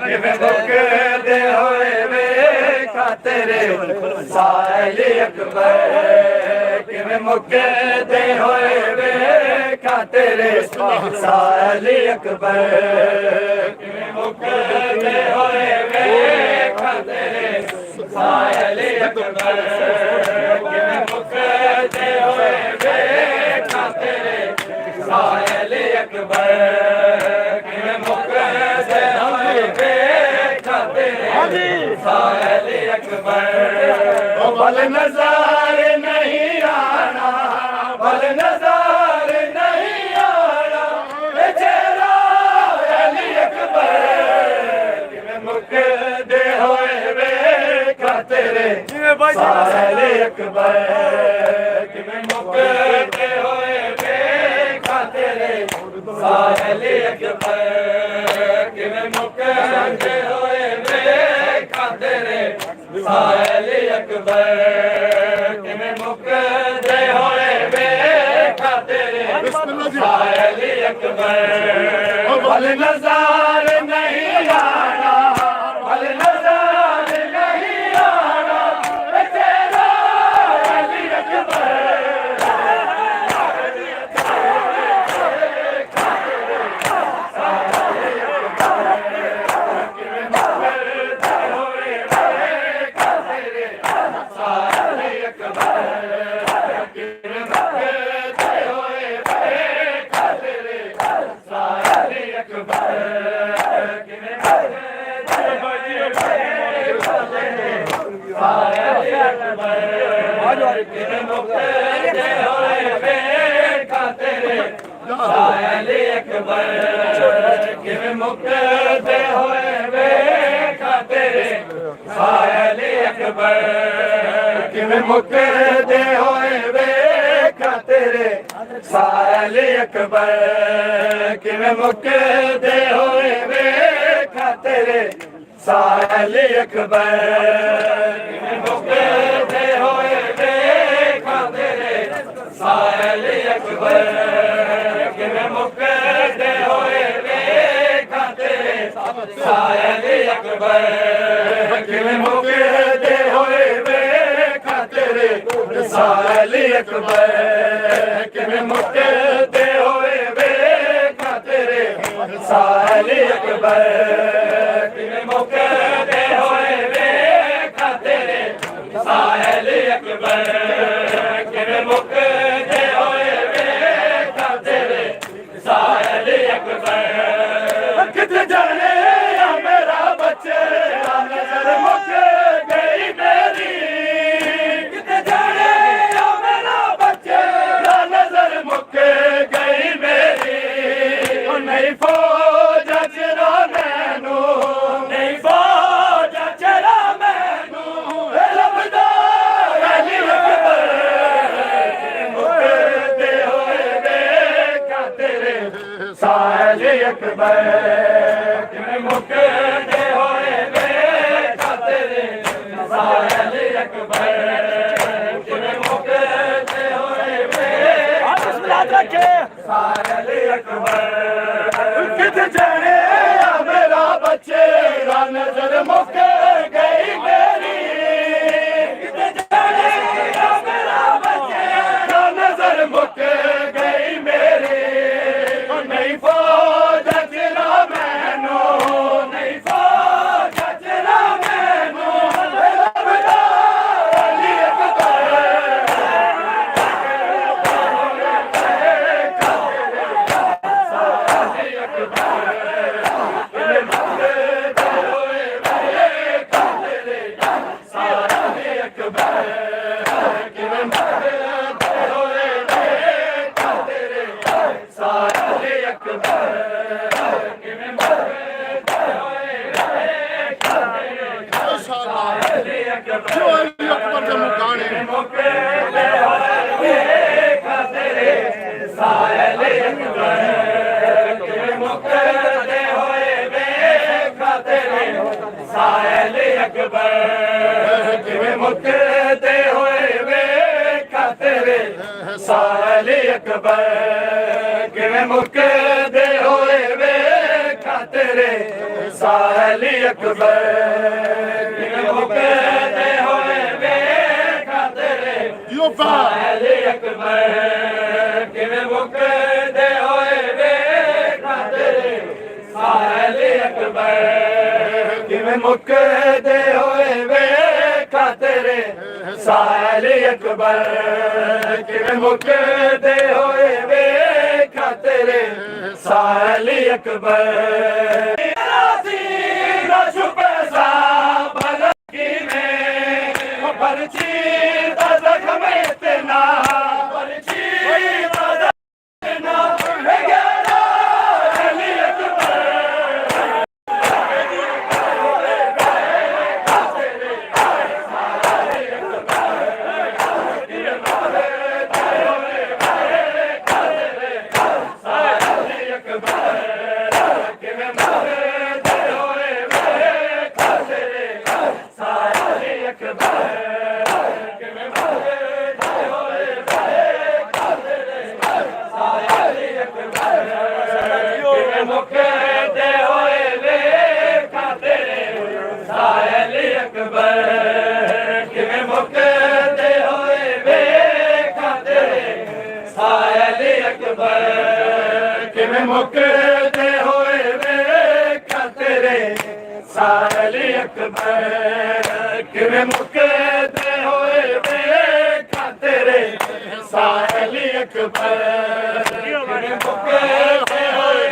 मुकदे होए वे खातिर साहिल अकबर किवें मुकदे होए वे खातिर साहिल अकबर किवें मुकदे होए वे खातिर साहिल अकबर किवें मुकदे होए वे खातिर साहिल अकबर किवें मुकदे होए वे खातिर साहिल अकबर भल नज़ार नहीं आना भल नज़ार नहीं आना तेरा अली अकबर किवें मुकदे होए वे खातिर साहिल अकबर किवें मुकदे होए वे खातिर साहिल अकबर किवें मुकदे होए वे खातिर साहिल अकबर किवें मुकदे होए वे खातिर साहिल अकबर भल नज़ार नहीं आना भल नज़ार नहीं आना तेरा अली अकबर साहिल अकबर किवें मुकदे होए वे खातिर साहिल अकबर किवें मुकदे होए वे खातिर साहिल अकबर किवें मुकदे होए वे खातिर साहिल अकबर किवें मुकदे होए वे खातिर साहिल अकबर किवें मुकदे होए वे खातिर साहिल अकबर किवें मुकदे होए वे खातिर साहिल अकबर किवें मुकदे होए वे खातिर साहिल अकबर किवें मुकदे होए वे खातिर साहिल अकबर किवें मुकदे होए वे खातिर साहिल अकबर किथे जाने या मेरा बच्चे नजर मुक गई मेरी किथे जाने या मेरा बच्चे नजर मुक गई मेरी नहीं फौज चरा मैनू नहीं फौज चरा मैनू लभदा अली अकबर मुकदे होए वे खातिर साहिल अकबर किवें मुकदे होए वे खातिर साहिल अकबर किवें मुकदे होए वे साहिल अकबर किथे जाने मेरा बच्चे नजर मुक गई मेरी किथे जाने मेरा बच्चे नजर मुक गई मेरी नहीं फौज जरा मैनू नहीं फौज जरा मैनू जो अली अकबर के मुकाने मुकते हुए वेखा तेरे साले अकबर किवें मुकते हुए वेखा तेरे साले अकबर किवें मुकते हुए वेखा तेरे यो बा साले अकबर किवें मुकते हुए वेखा तेरे साले अकबर किवें मुकते हुए वेखा तेरे साले अकबर किवें मुकते हुए वेखा तेरे साले अकबर छुपे सा भलकी में पर्ची दा जख्म इतना पर्ची दा जख्म इतना गहरा अली अकबर मुकते हुए वेखा तेरे साले अकबर किवें मुकते हुए वेखा तेरे साले अकबर किवें मुकते हुए वेखा तेरे साले अकबर किवें मुकते हुए वेखा तेरे साले अकबर किवें मुकते हुए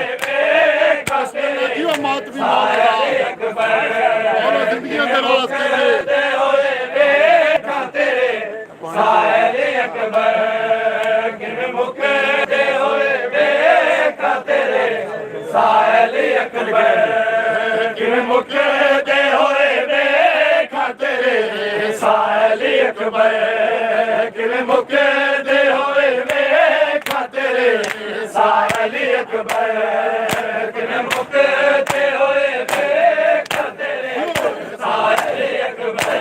यो मातमी मामला और जिंदगी दराज करे वेखा तेरे साले अकबर किवें मुकते हुए वेखा तेरे साले अकबर किवें मुकते हुए वेखा तेरे साले अकबर किवें मुकते हुए वेखा तेरे साले अकबर किवें मुकते हुए वेखा तेरे साले अकबर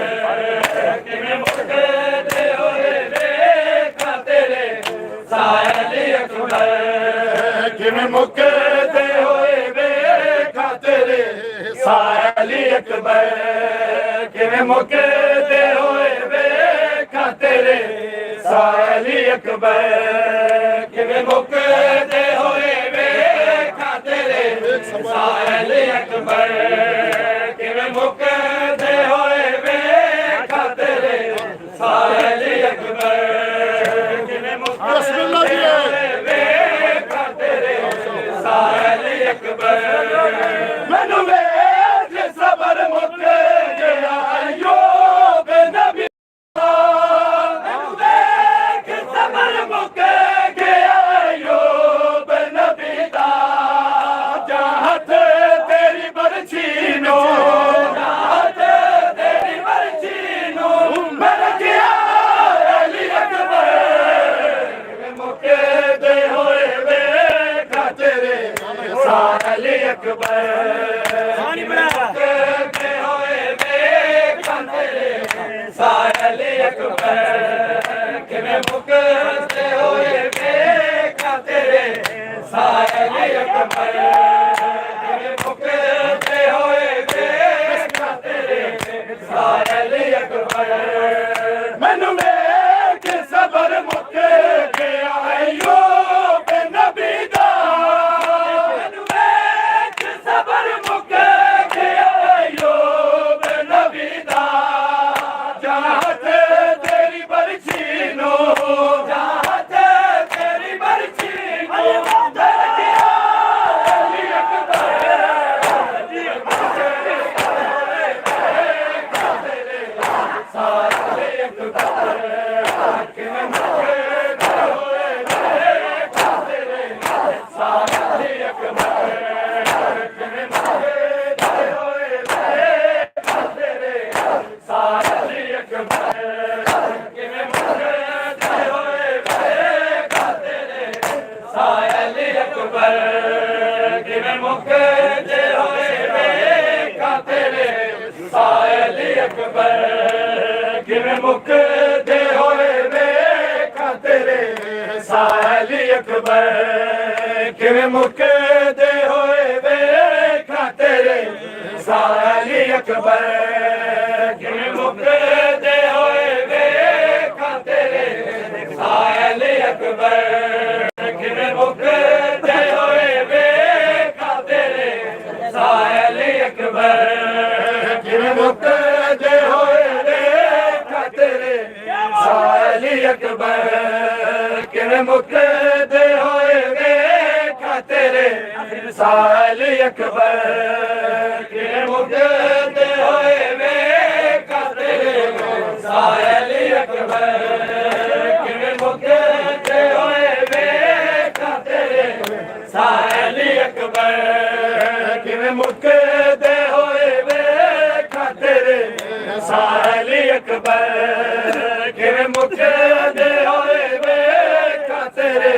किवें मुकते हुए वेखा तेरे साले अकबर किवें मुकते हुए वेखा तेरे साले अकबर किवें मुकते हुए वेखा तेरे साले अकबर किवें मुकते हुए वेखा तेरे साले अकबर किवें मुकते हुए वेखा तेरे साले अकबर किवें बिस्मिल्लाह जी वेखा तेरे साले अकबर मैनू वेख सबर मुक गया अय्यूब नबी मैनू वेख सबर मुक गया अय्यूब नबी दा चाहत तेरी बरछी नो चाहत तेरी बरछी नो मैं रखिया अली अकबर मुकते हुए वेखा तेरे साले अकबर मुकते हुए वेखा तेरे साले अकबर किवें मुकते हुए वेखा तेरे ਸਾਇਲੀ ਅਕਬਰ ਕਿਵੇਂ ਮੁੱਕਦੇ ਹੋਏ ਵੇਖਾਂ ਤੇਰੇ ਸਾਇਲੀ ਅਕਬਰ ਮੈਨੂੰ ਵੇਖ ਸਬਰ ਮੁੱਕ ਗਿਆ ਅਯੂਬ ਨਬੀ ਦਾ ਮੈਨੂੰ ਵੇਖ ਸਬਰ ਮੁੱਕ ਗਿਆ ਅਯੂਬ ਨਬੀ ਦਾ ਚਾਹਤ ਤੇਰੀ ਬਰਛੀ ਨੂੰ ਚਾਹਤ ਤੇਰੀ ਬਰਛੀ ਨੂੰ ਦਰਜਿਆ ਅਲੀ ਅਕਬਰ ਅਲੀ ਸਾਰੇ ਅਕਬਰ ਕਿਵੇਂ ਮੁੱਕਦੇ ਹੋਏ ਵੇਖਾਂ ਤੇਰੇ ਸਾਰੇ ਅਕਬਰ ਕਿਵੇਂ ਮੁੱਕਦੇ ਹੋਏ ਵੇਖਾਂ ਤੇਰੇ ਸਾਰੇ ਅਕਬਰ ਕਿਵੇਂ ਮੁੱਕਦੇ ਹੋਏ ਵੇਖਾਂ ਤੇਰੇ ਸਾਰੇ ਅਕਬਰ ਕਿਵੇਂ ਮੁੱਕਦੇ ਹੋਏ ਵੇਖਾਂ ਤੇਰੇ ਸਾਰੇ ਅਕਬਰ ਕਿਵੇਂ ਮੁੱਕਦੇ ਹੋਏ ਵੇਖਾਂ ਤੇਰੇ ਸਾਇਲੀ ਅਕਬਰ ਕਿਵੇਂ ਮੁੱਕਦੇ ਹੋਏ ਵੇਖਾਂ ਤੇਰੇ ਸਾਇਲੀ ਅਕਬਰ ਕਿਵੇਂ ਮੁੱਕਦੇ ਹੋਏ ਵੇਖਾਂ ਤੇਰੇ ਸਾਇਲੀ ਅਕਬਰ ਕਿਵੇਂ ਮੁੱਕਦੇ ਹੋਏ ਵੇਖਾਂ ਤੇਰੇ ਸਾਇਲੀ ਅਕਬਰ ਕਿਵੇਂ ਮੁੱਕਦੇ ਹੋਏ ਵੇਖਾਂ ਤੇਰੇ ਸਾਇਲੀ ਅਕਬਰ ਕਿਵੇਂ ਮੁੱਕਦੇ ਹੋਏ ਵੇਖਾਂ ਤੇਰੇ ਸਾਇਲੀ ਅਕਬਰ ਕਿਵੇਂ ਮੁੱਕਦੇ ਹੋਏ ਵੇਖਾਂ ਤੇਰੇ ਸਾਇਲੀ ਅਕਬਰ ਕਿਵੇਂ ਮੁੱਕਦੇ ਹੋਏ ਵੇਖਾਂ ਤੇਰੇ ਸਾਇਲੀ ਅਕਬਰ ਕਿਵੇਂ ਮੁੱਕਦੇ ਹੋਏ ਵੇਖਾਂ ਤੇਰੇ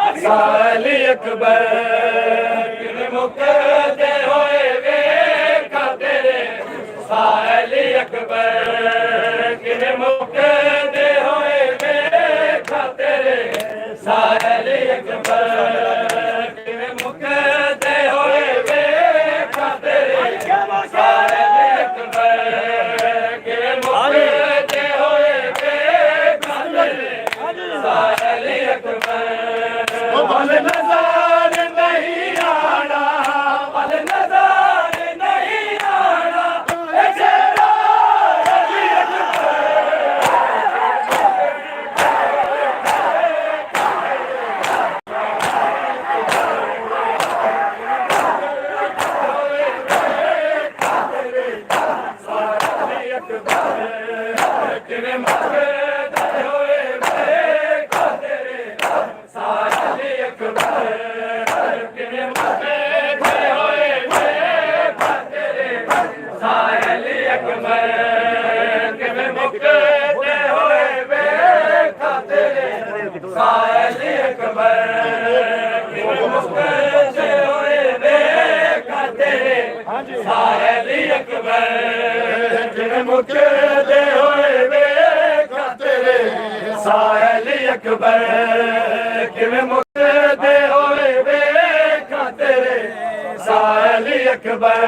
ਸਾਇਲੀ ਅਕਬਰ ਕਿਵੇਂ ਮੁੱਕਦੇ ਹੋਏ ਵੇਖਾਂ ਤੇਰੇ ਸਾਇਲੀ ਅਕਬਰ ਕਿਵੇਂ ਮੁੱਕਦੇ ਹੋਏ ਵੇਖਾਂ ਤੇਰੇ ਸਾਇਲੀ ਅਕਬਰ ਕਿਵੇਂ ਮੁੱਕਦੇ ਹੋਏ ਵੇਖਾਂ ਤੇਰੇ ਸਾਇਲੀ ਅਕਬਰ ਕਿਵੇਂ ਮੁੱਕਦੇ ਹੋਏ ਵੇਖਾਂ ਤੇਰੇ ਸਾਇਲੀ ਅਕਬਰ ਕਿਵੇਂ ਮੁੱਕਦੇ ਹੋਏ ਵੇਖਾਂ ਤੇਰੇ ਸਾਇਲੀ ਅਕਬਰ ਬਲ ਨਜ਼ਰ ਨਹੀਂ ਆਣਾ ਬਲ ਨਜ਼ਰ ਨਹੀਂ ਆਣਾ ਇਹ ਜਿਹੜਾ ਅਲੀ ਅਕਬਰ ਕਿਵੇਂ ਮੁੱਕਦੇ ਹੋਏ ਵੇਖਾਂ ਤੇਰੇ ਸਾਇਲੀ ਅਕਬਰ ਕਿਵੇਂ ਮੁੱਕਦੇ ਹੋਏ ਵੇਖਾਂ ਤੇਰੇ ਸਾਇਲੀ ਅਕਬਰ ਕਿਵੇਂ ਮੁੱਕਦੇ ਹੋਏ ਵੇਖਾਂ ਤੇਰੇ ਸਾਇਲੀ ਅਕਬਰ ਕਿਵੇਂ ਮੁੱਕਦੇ ਹੋਏ ਵੇਖਾਂ ਤੇਰੇ ਸਾਇਲੀ ਅਕਬਰ ਕਿਵੇਂ ਮੁੱਕਦੇ ਹੋਏ ਵੇਖਾਂ ਤੇਰੇ ਸਾਇਲੀ ਅਕਬਰ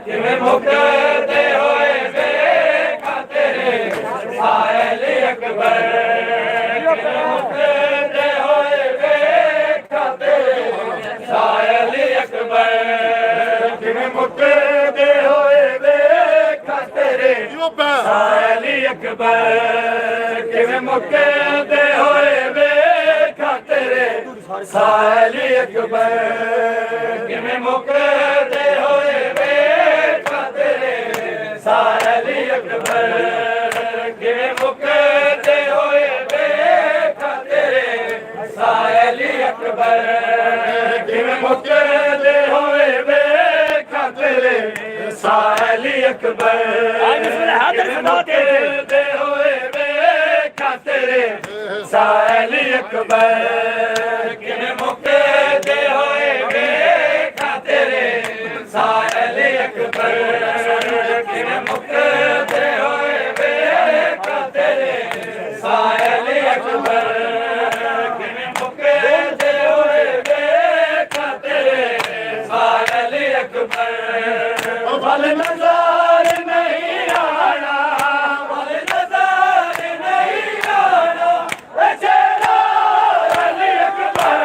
ਕਿਵੇਂ ਮੁੱਕਦੇ ਹੋਏ ਵੇਖਾਂ ਤੇਰੇ ਸਾਇਲੀ ਅਕਬਰ ਕਿਵੇਂ ਮੁੱਕਦੇ ਹੋਏ ਵੇਖਾਂ ਤੇਰੇ ਸਾਇਲੀ ਅਕਬਰ ਕਿਵੇਂ ਮੁੱਕਦੇ ਹੋਏ ਵੇਖਾਂ ਤੇਰੇ ਸਾਇਲੀ ਅਕਬਰ ਕਿਵੇਂ ਮੁੱਕਦੇ ਹੋਏ ਵੇਖਾਂ ਤੇਰੇ ਸਾਇਲੀ ਅਕਬਰ ਕਿਵੇਂ ਮੁੱਕਦੇ ਹੋਏ ਵੇਖਾਂ ਤੇਰੇ ਸਾਇਲੀ ਅਕਬਰ ਕਿਵੇਂ ਮੁੱਕਦੇ ਹੋਏ ਵੇਖਾਂ ਤੇਰੇ ਸਾਇਲੀ ਅਕਬਰ ਕਿਵੇਂ ਮੁੱਕਦੇ ਹੋਏ ਵੇਖਾਂ ਤੇਰੇ ਸਾਇਲੀ ਅਕਬਰ ਕਿਵੇਂ ਮੁੱਕਦੇ ਹੋਏ ਵੇਖਾਂ ਤੇਰੇ ਸਾਇਲੀ ਅਕਬਰ ਕਿਵੇਂ ਮੁੱਕਦੇ ਹੋਏ ਵੇਖਾਂ ਤੇਰੇ ਸਾਇਲੀ ਅਕਬਰ ਕਿਵੇਂ ਮੁੱਕਦੇ ਹੋਏ ਵੇਖਾਂ ਤੇਰੇ ਸਾਇਲੀ ਅਕਬਰ ਕਿਵੇਂ ਮੁੱਕਦੇ ਹੋਏ ਵੇਖਾਂ ਤੇਰੇ ਸਾਇਲੀ ਅਕਬਰ ਕਿਵੇਂ ਮੁੱਕਦੇ ਹੋਏ अकबर वल नज़र नहीं आना वल नज़र नहीं आना चेहरा अली अकबर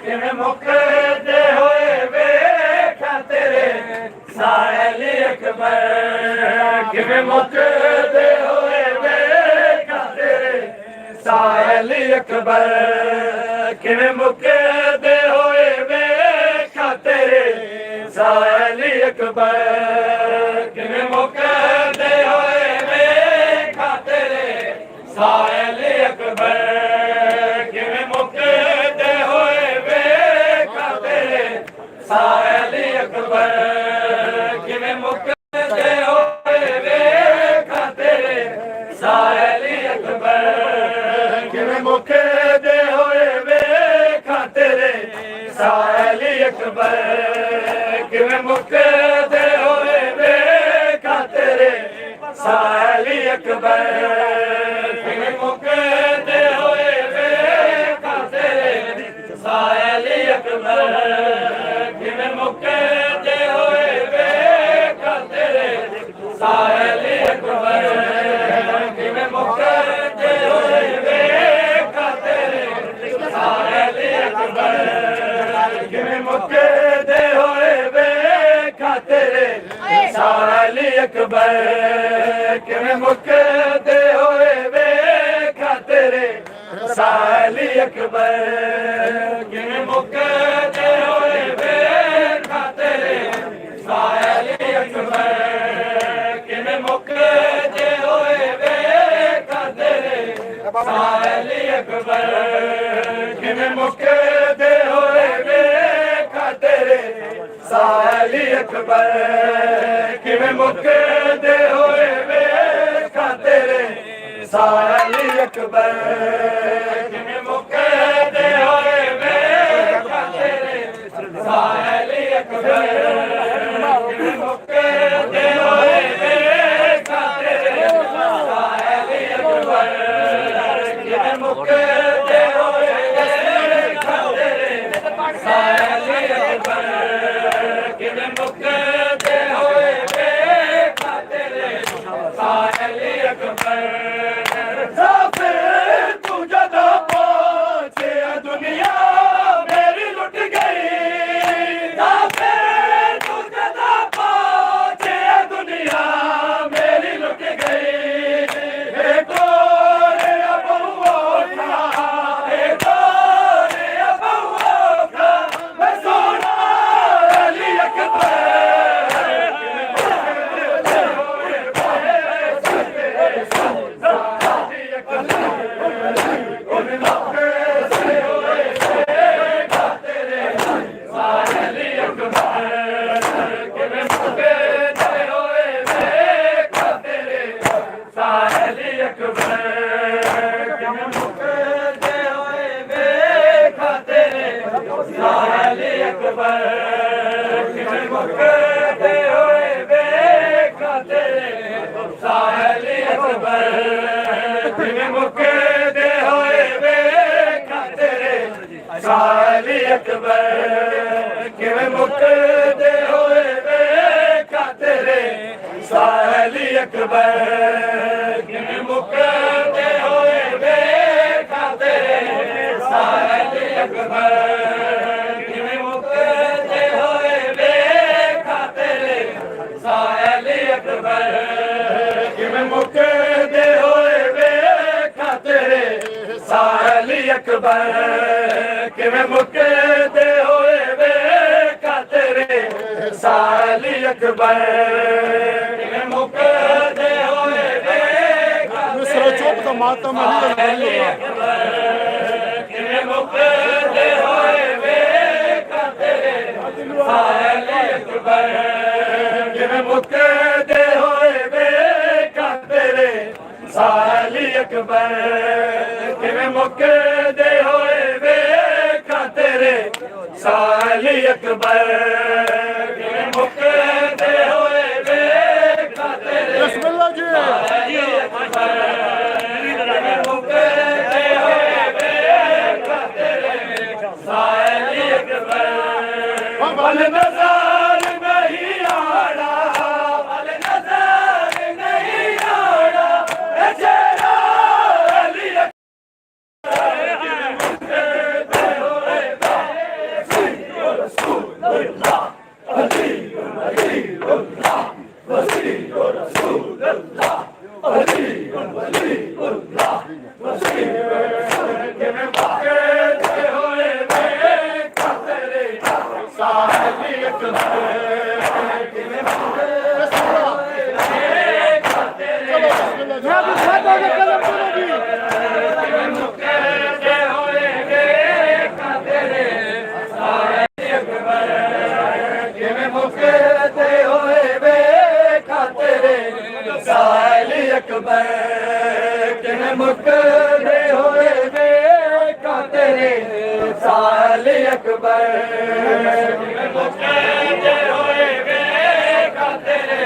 किवें मुकदे होए वेखा तेरे साहिल अकबर किवें मुकदे होए वेखा तेरे साहिल अकबर किवें मुकदे होए वेखा तेरे साहिल अकबर किवें मुकदे होए वेखा तेरे साहिल अकबर साहिल अकबर किवें मुकदे होए वेखा तेरे साहिल अकबर किवें मुकदे होए वेखा तेरे साहिल अकबर किवें मुकदे होए वेखा तेरे साहिल अकबर किवें मुकदे होए वेखा तेरे साहिल अकबर किवें मुकदे होए वेखा तेरे साहिल अकबर किवें मुकदे होए वेखा तेरे साहिल अकबर किवें मुकदे होए वेखा तेरे साहिल अकबर किवें मुकदे होए वेखा तेरे साहिल अकबर किवें मुकदे होए वेखा तेरे साहिल अकबर किवें मुकदे होए वेखा तेरे साहिल अकबर किवें मुकदे होए वेखा तेरे साहिल अकबर किवें मुकदे होए वेखा तेरे साहिल अकबर किवें मुकदे होए वेखा तेरे साहिल अकबर किवें मुकदे होए वेखा तेरे साहिल अकबर किवें मुकदे होए वेखा तेरे साहिल अकबर किवें मुकदे होए वेखा तेरे साहिल अकबर तू जदों पहुंचे दुनिया मेरी लुट गई तू जदों पहुंचे दुनिया मेरी लुट गई गोरे अबुओखा मैं सोना अली अकबर साहिल अकबर किवें मुकदे होए वेखा तेरे साहिल अकबर किवें मुकदे होए वेखा तेरे साहिल अकबर किवें मुकदे होए वेखा तेरे साहिल अकबर किवें मुकदे होए वेखा तेरे साहिल अकबर किवें मुकदे होए वेखा तेरे साहिल अकबर किवें मुकदे होए वेखा मिस्र चुप तो मातम साहिल अकबर किवें मुकदे होए वेखा तेरे साली अकबर किवें मुकदे होए वेखां तेरे साली अकबर किवें मुकदे होए वेखां तेरे साली अकबर किवें मुकदे होए वेखां तेरे बिस्मिल्लाह जी साली अकबर किवें मुकदे होए वेखां तेरे साली अकबर बल नज़र नहीं आना बल नज़र नहीं आना चेहरा अली अकबर किवें मुकदे होए वेखां तेरे साली अकबर किवें मुकदे होए वेखां तेरे साली अकबर किवें मुकदे होए वेखां तेरे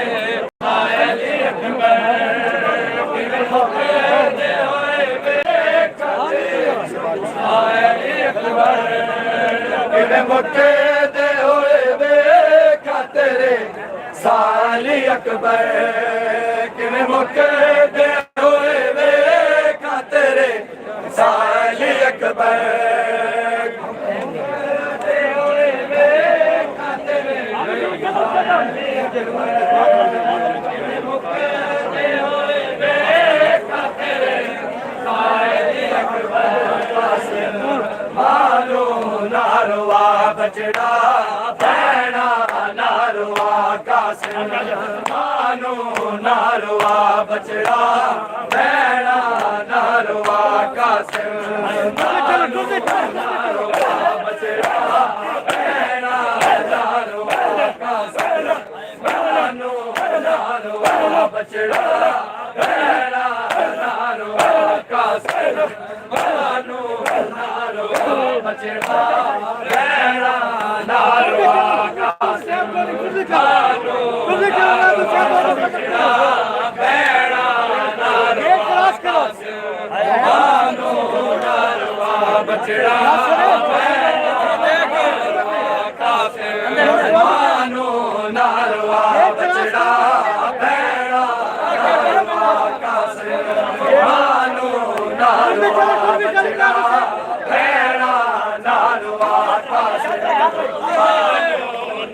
साली अकबर किवें मुकदे होए वेखां तेरे साली अकबर किवें मुकदे होए वेखां तेरे साली अकबर मुकदे होए वेखां तेरे साली अकबर किवें मुकदे होए वेखां तेरे साली अकबर मानो नारवा बचड़ा भैणा नारवा कासिम मानो नारवा बचड़ा भैणा नारवा कासिम नारवा बचड़ा भैणा नारवा कासिम मानो नारवा बचड़ा भैणा नारवा कासिम मानो नारवा बचड़ा भैणा नारवा कासिम मानो बचड़ा मानो नारवा बचड़ा भैणा नारवा कासिम मानो नारवा बचड़ा भैणा नारवा कासिम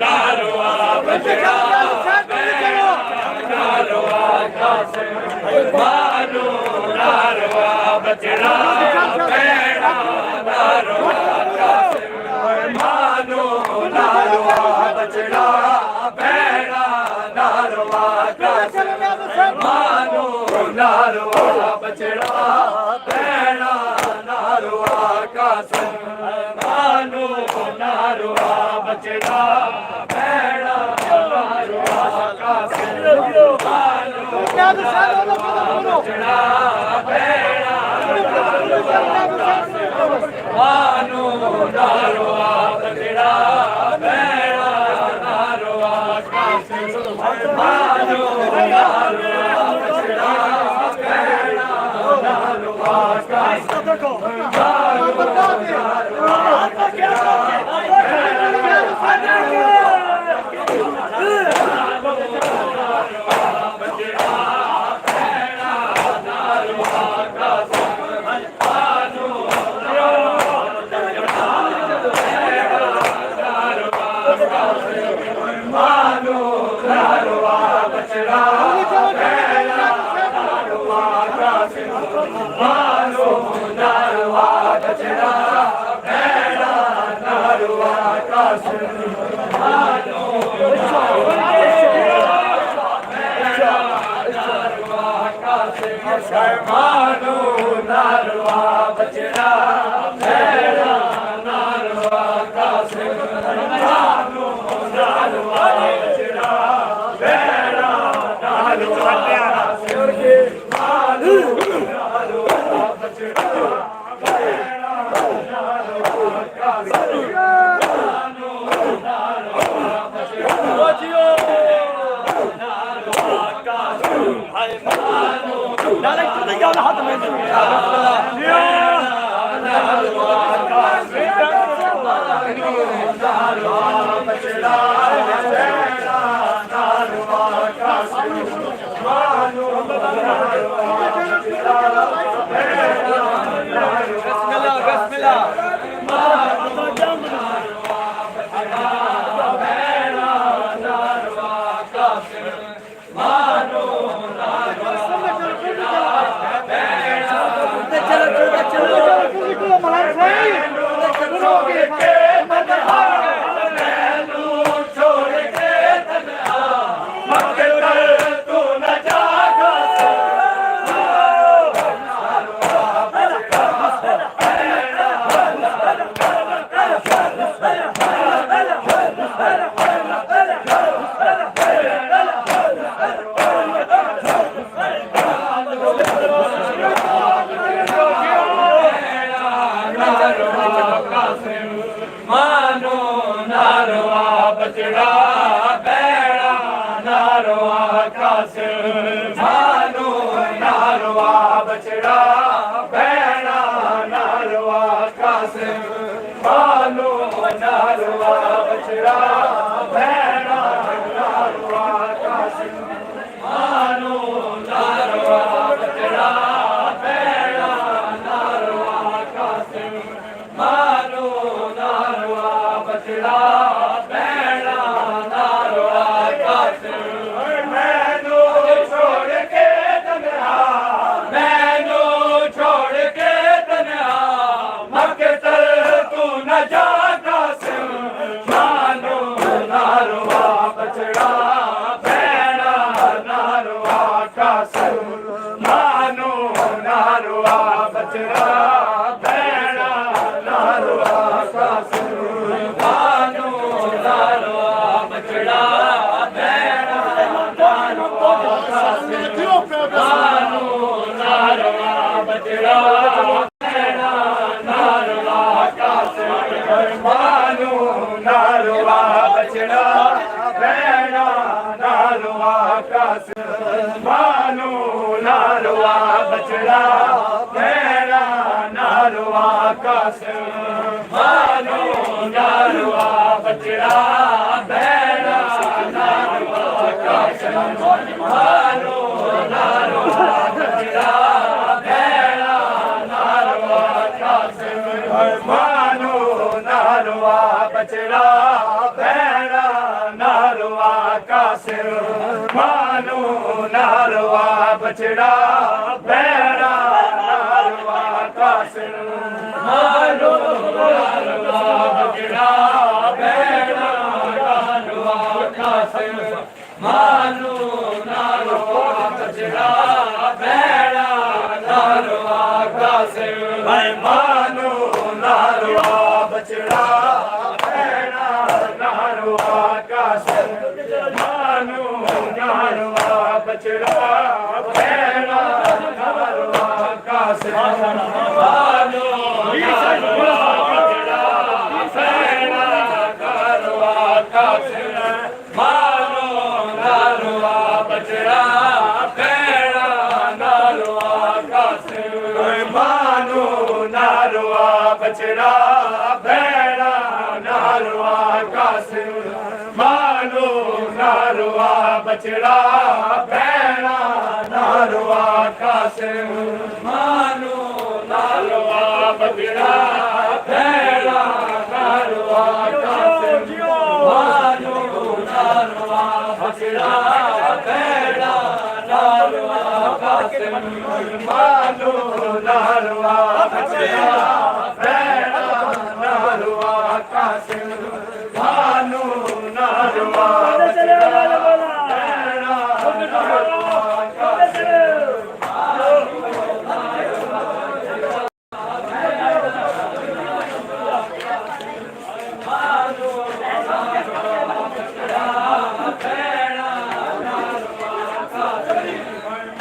नारवा बचड़ा नारवा कासिम मानो नारवा बचड़ा भैणा नारवा कासिम मानो नारवा बचड़ा भैणा नारवा कासिम मानो नारवा बचड़ा भैणा नारवा कासिम मानो नारवा बचड़ा भैणा नारवा कासिम मानो नारवा बचड़ा भैणा नारवा कासिम मानो नारवा बचड़ा भैणा नारवा कासिम मानो नारवा बचड़ा भैणा नारवा कासिम मानो नारवा बचड़ा भैणा नारवा कासिम मानो नारवा बचड़ा भैणा नारवा कासिम मानो नारवा कासिम मानो नारवा बचड़ा भैणा नारवा कासिम मानो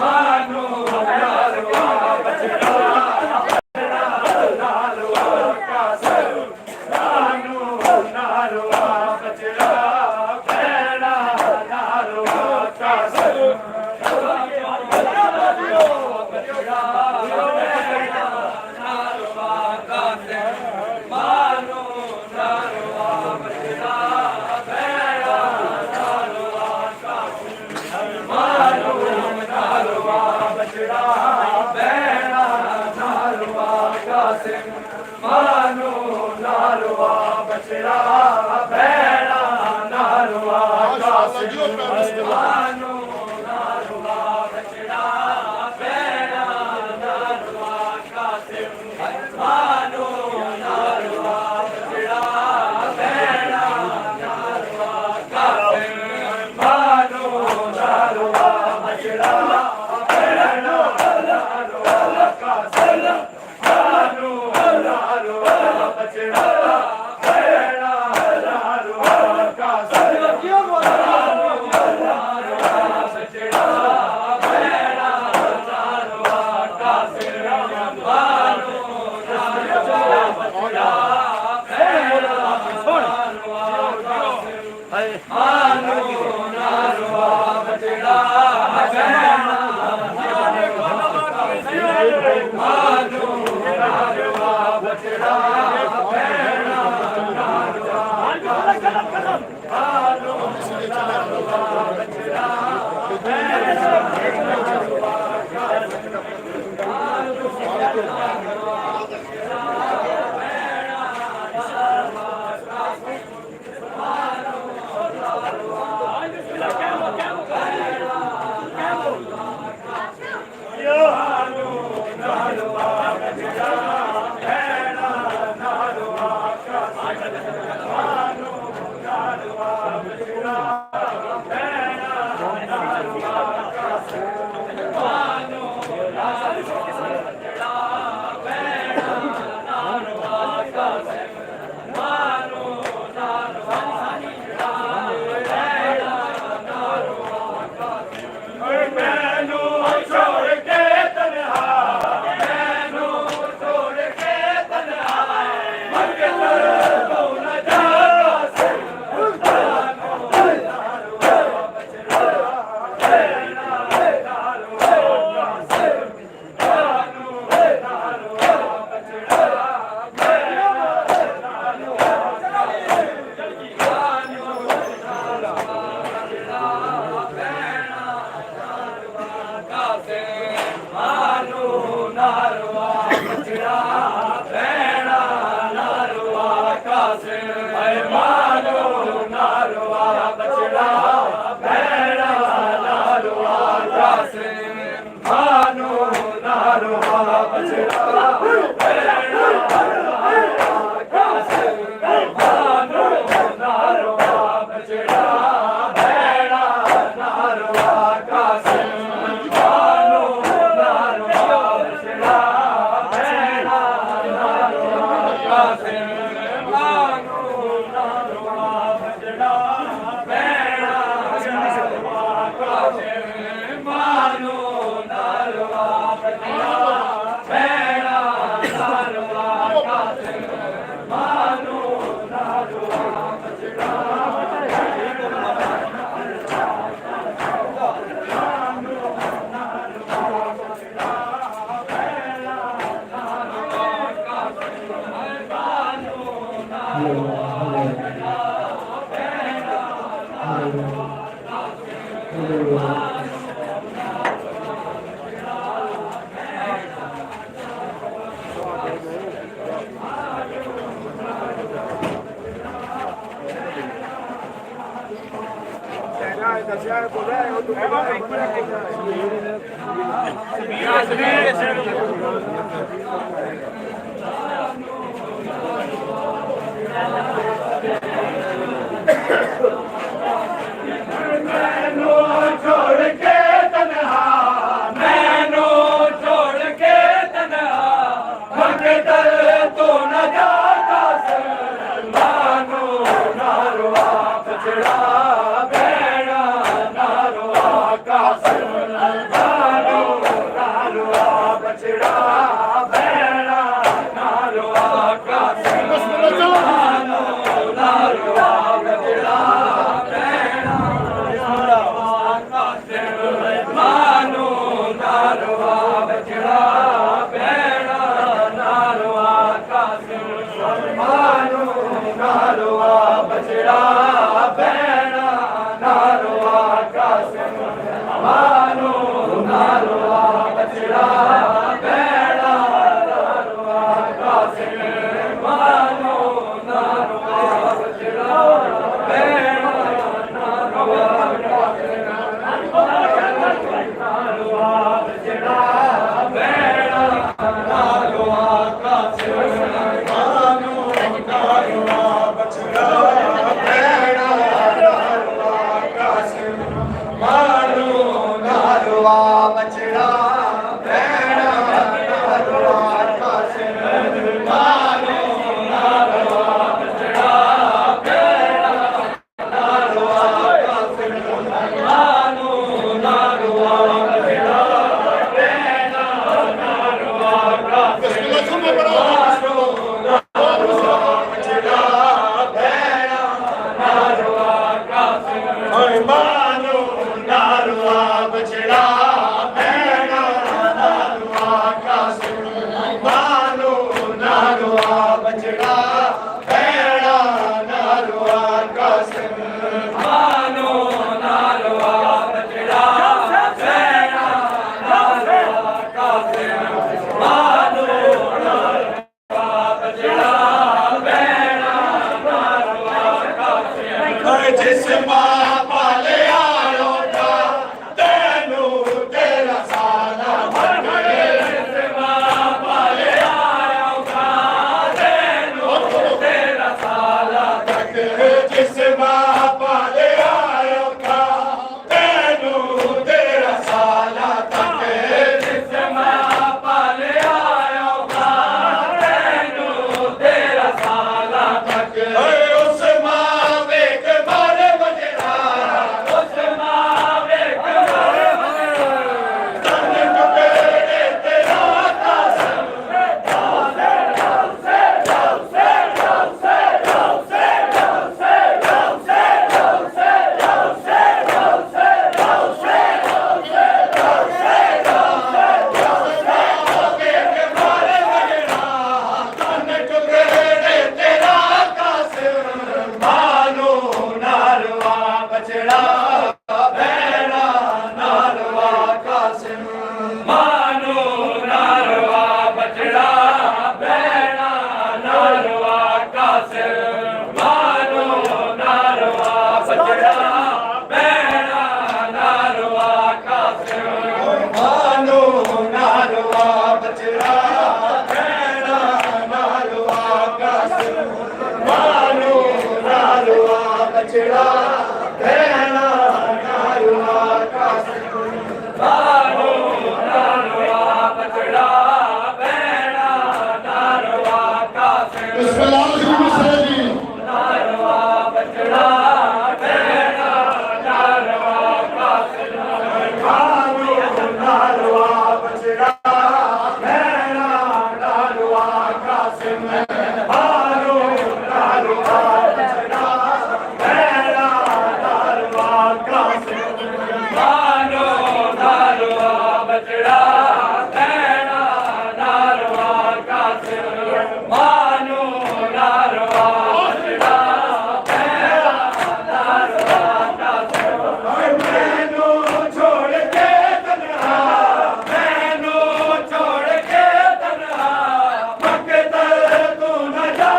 मानू नालवा बछड़ा नालवा कासिम मानू नालवा बछड़ा भेड़ा नालवा कासिम मानू नालवा बछड़ा भेड़ा नालवा कासिम मानू नालवा बछड़ा भेड़ा नालवा कासिम मानू नालवा बछड़ा भेड़ा नालवा कासिम मानू नालवा बछड़ा भेड़ा नालवा कासिम मानू नालवा बछड़ा भेड़ा नालवा कासिम भेड़ा नालवा कासिम मानू मानो नालवा बचड़ा भैड़ा नालवा कासिम मानो नालवा बचड़ा भैड़ा नालवा कासिम नालवा बचड़ा भैड़ा नालवा कासिम मानो नालवा बचड़ा भैड़ा नालवा कासिम मानो नालवा बचड़ा भैड़ा नालवा कासिम मानो नालवा बचड़ा भैड़ा नालवा कासिम मानो नालवा बचड़ा भैड़ा नालवा कासिम मानो नालवा बचड़ा भैड़ा नालवा कासिम मानो नालवा बचड़ा भैड़ा नालवा कासिम मानो नालवा बचड़ा भैड़ा नालवा कासिम मानो नालवा बचड़ा भैड़ा नालवा कासिम मानो नालवा बचड़ा भैड़ा नालवा कासिम जिस मां पाले आयो था तेनू तेरा साला जिस मां पाले आयो था तेनू तेरा साला तक जिस मां पाले आयो था तेनू तेरा साला तक जिस मां पाले आयो था तेनू तेरा साला तक उस मां वेख मारे बजरा उस मां वेख मारे बजरा तन टुकड़े तेरा कासम मानो नालवा बचड़ा भैड़ा नालवा कासिम मानो नालवा बचड़ा भैड़ा नालवा कासिम मानो नालवा बचड़ा भैड़ा नालवा कासिम मानो नालवा बचड़ा भैड़ा नालवा कासिम मानो नालवा बचड़ा भैड़ा नालवा कासिम मानो नालवा बचड़ा भैड़ा नालवा कासिम नालवा बचड़ा भैड़ा नालवा कासिम मानो नालवा बचड़ा भैड़ा नालवा कासिम मानो नालवा बचड़ा भैड़ा नालवा कासिम मानो नालवा बचड़ा भैड़ा नालवा कासिम मानो नालवा बचड़ा भैड़ा नालवा कासिम मैनू छोड़ के तन्हा मैनू छोड़ के तन्हा मकदर तू न जा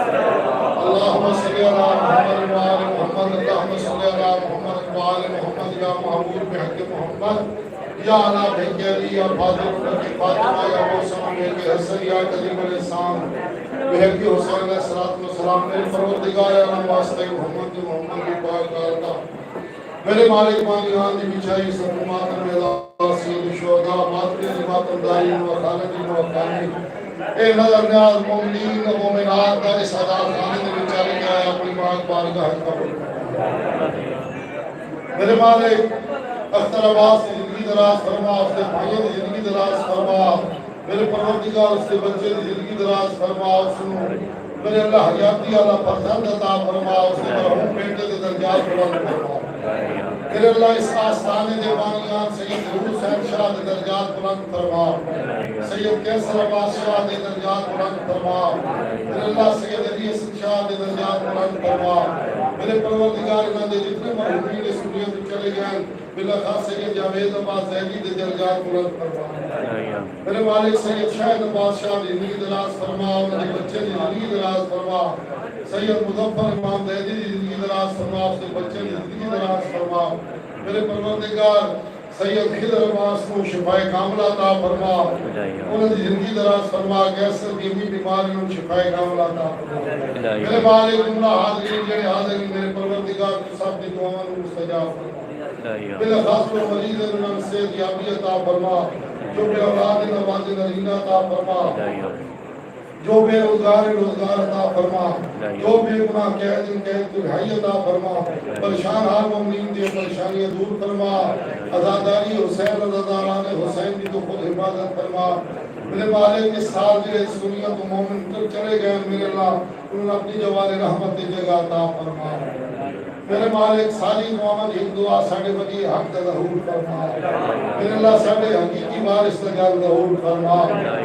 اللهم صل على محمد وآل محمد اللهم صل على محمد وآل محمد يا محبوب بحق محمد يا على بحجري يا فاضل بحق فاطمة يا موسم بحق حسن يا قديم الإحسان بحق حسين الصلاة والسلام میرے پروردگار یا واسطے محمد محمد کی پاک کا میرے مالک مانیان دی بچائی سکومات میں سید شہداء ماترین ماتم دارین و خالدین و خانی اے نظر نیاز مومنین و مومنات دا اس عذاب خانے دے بیچارے کے آیا اپنی پاک بارگاہ قبول میرے مالک اختر عباس کی زندگی دراز فرما اس کے بھائیوں کی زندگی دراز فرما میرے پروردگار اس کے بچے کی زندگی دراز فرما اس میرے اللہ حیاتی اللہ فرزند عطا فرما اس کے مرحوم بیٹے दर्जात बुलंद फरमा मेरे अल्लाह इस आस्थाने दे बानियान सैयद हुसैन शाह दे दर्जात बुलंद फरमा सैयद कैसर अब्बास शाह दे दर्जात बुलंद फरमा मेरे अल्लाह सैयद अली हसन शाह दे दर्जात बुलंद फरमा मेरे परवरदिगार इन्हां दे जितने मरहूमीन इस दुनिया में चले गए बिलाखास सैयद जावेद अब्बास ज़ैदी दे दर्जात बुलंद फरमा मेरे मालिक सैयद शाहिद अब्बास शाह दी जिंदगी दराज फरमा उनके बच्चे दी जिंदगी दराज फरमा सैयद मुजफ्फर इमाम ज़ैदी दी जिंदगी दराज फरमा उसके बच्चे दी जिंदगी दराज फरमा मेरे परवरदिगार सैयद खिदर अब्बास को शिफाए कामिला अता फरमा उनकी जिंदगी दराज फरमा कैंसर की भी बीमारी को शिफाए कामिला अता फरमा मेरे मालिक जुमला हाज़रीन जेड़े हाज़िर मेरे परवरदिगार को सब दी दुआओं को मुस्तजाब फरमा बिलाखास को मरीज़ उन्हें सेहत याबी अता फरमा जो बे औलाद नवाज़ नरीना अता फरमा जो बेरोजगार रोजगार अता फरमा जो बेगुनाह कैद को रिहाई अता फरमा परेशान हाल मुमिनीन दी परेशानियां दूर फरमा आजादारी हुसैन रज़ादारान हुसैन की तो खुद हिफाजत फरमा मेरे मालिक इस साल जो इस दुनिया तो मोमिन तक चले गए मेरे अल्लाह उन्हें अपनी जवाल रहमत की जगह अता फरमा मेरे मालिक सारी मोहम्मद एक दुआ साडे वली हक दा ज़हूर फरमा मेरे अल्लाह साडे हकीकी वारिस दा गल ज़हूर फरमा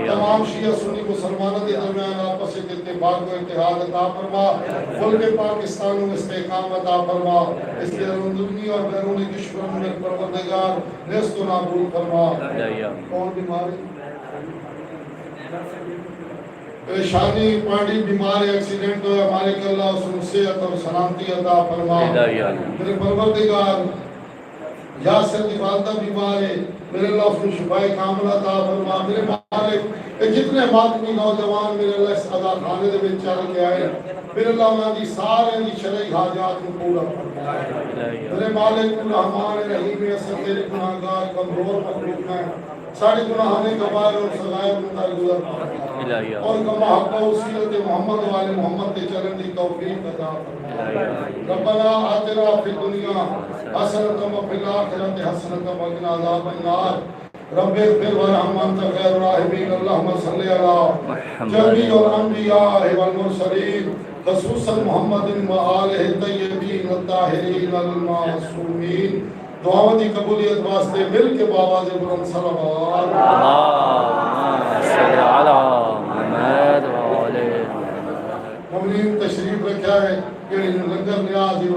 तमाम शिया सुन्नी मुसलमानों के दरमियान आपस में इत्तेफाक व इत्तेहाद अता फरमा मुल्क पाकिस्तान में इस्तेकाम अता फरमा इसके अंदरूनी और बैरूनी दुश्मन में परवरदिगार नेस्त व नाबूद फरमा कौन बीमारी परेशानी पार्टी बीमार एक्सीडेंट हो मालिक अल्लाह उसको सेहत और सलामती अता फरमा मेरे परवरदिगार यासर की वालदा बीमार है मेरे अल्लाह उसको शिफाए कामिला अता फरमा मेरे मालिक जितने मातमी नौजवान मेरे अल्लाह इस अदा खाने दे विच चल के आए मेरे अल्लाह उन्हां दी सारे दी शरई हाजात को पूरा फरमा मेरे मालिक रहमान रहीम असल तेरे गुनाहगार कमजोर मखलूक हैं सारे गुनाह ने कबायर और सगायर में दरगुजर और कमा हक वसीलत मोहम्मद वाले मोहम्मद के चलन दी तौफीक अता फरमा रब्बना आतिना फिद दुनिया हसनतम व फिल आखिरति हसनतम व क़िना अज़ाबन्नार रब्बि इग़फिर वरहम अंत खैरुर राहिमीन अल्लाहुम्मा सल्लि अला जमीअल अंबिया वल मुरसलीन खसूसन मुहम्मदिन व आलिहि तय्यबीन अत्ताहिरीन अल मासूमीन दुआओं की कबूलियत वास्ते मिल के बाबा से बुलंद सलावत मुमिनीन तशरीफ रखा है कि लंगर न्याज ही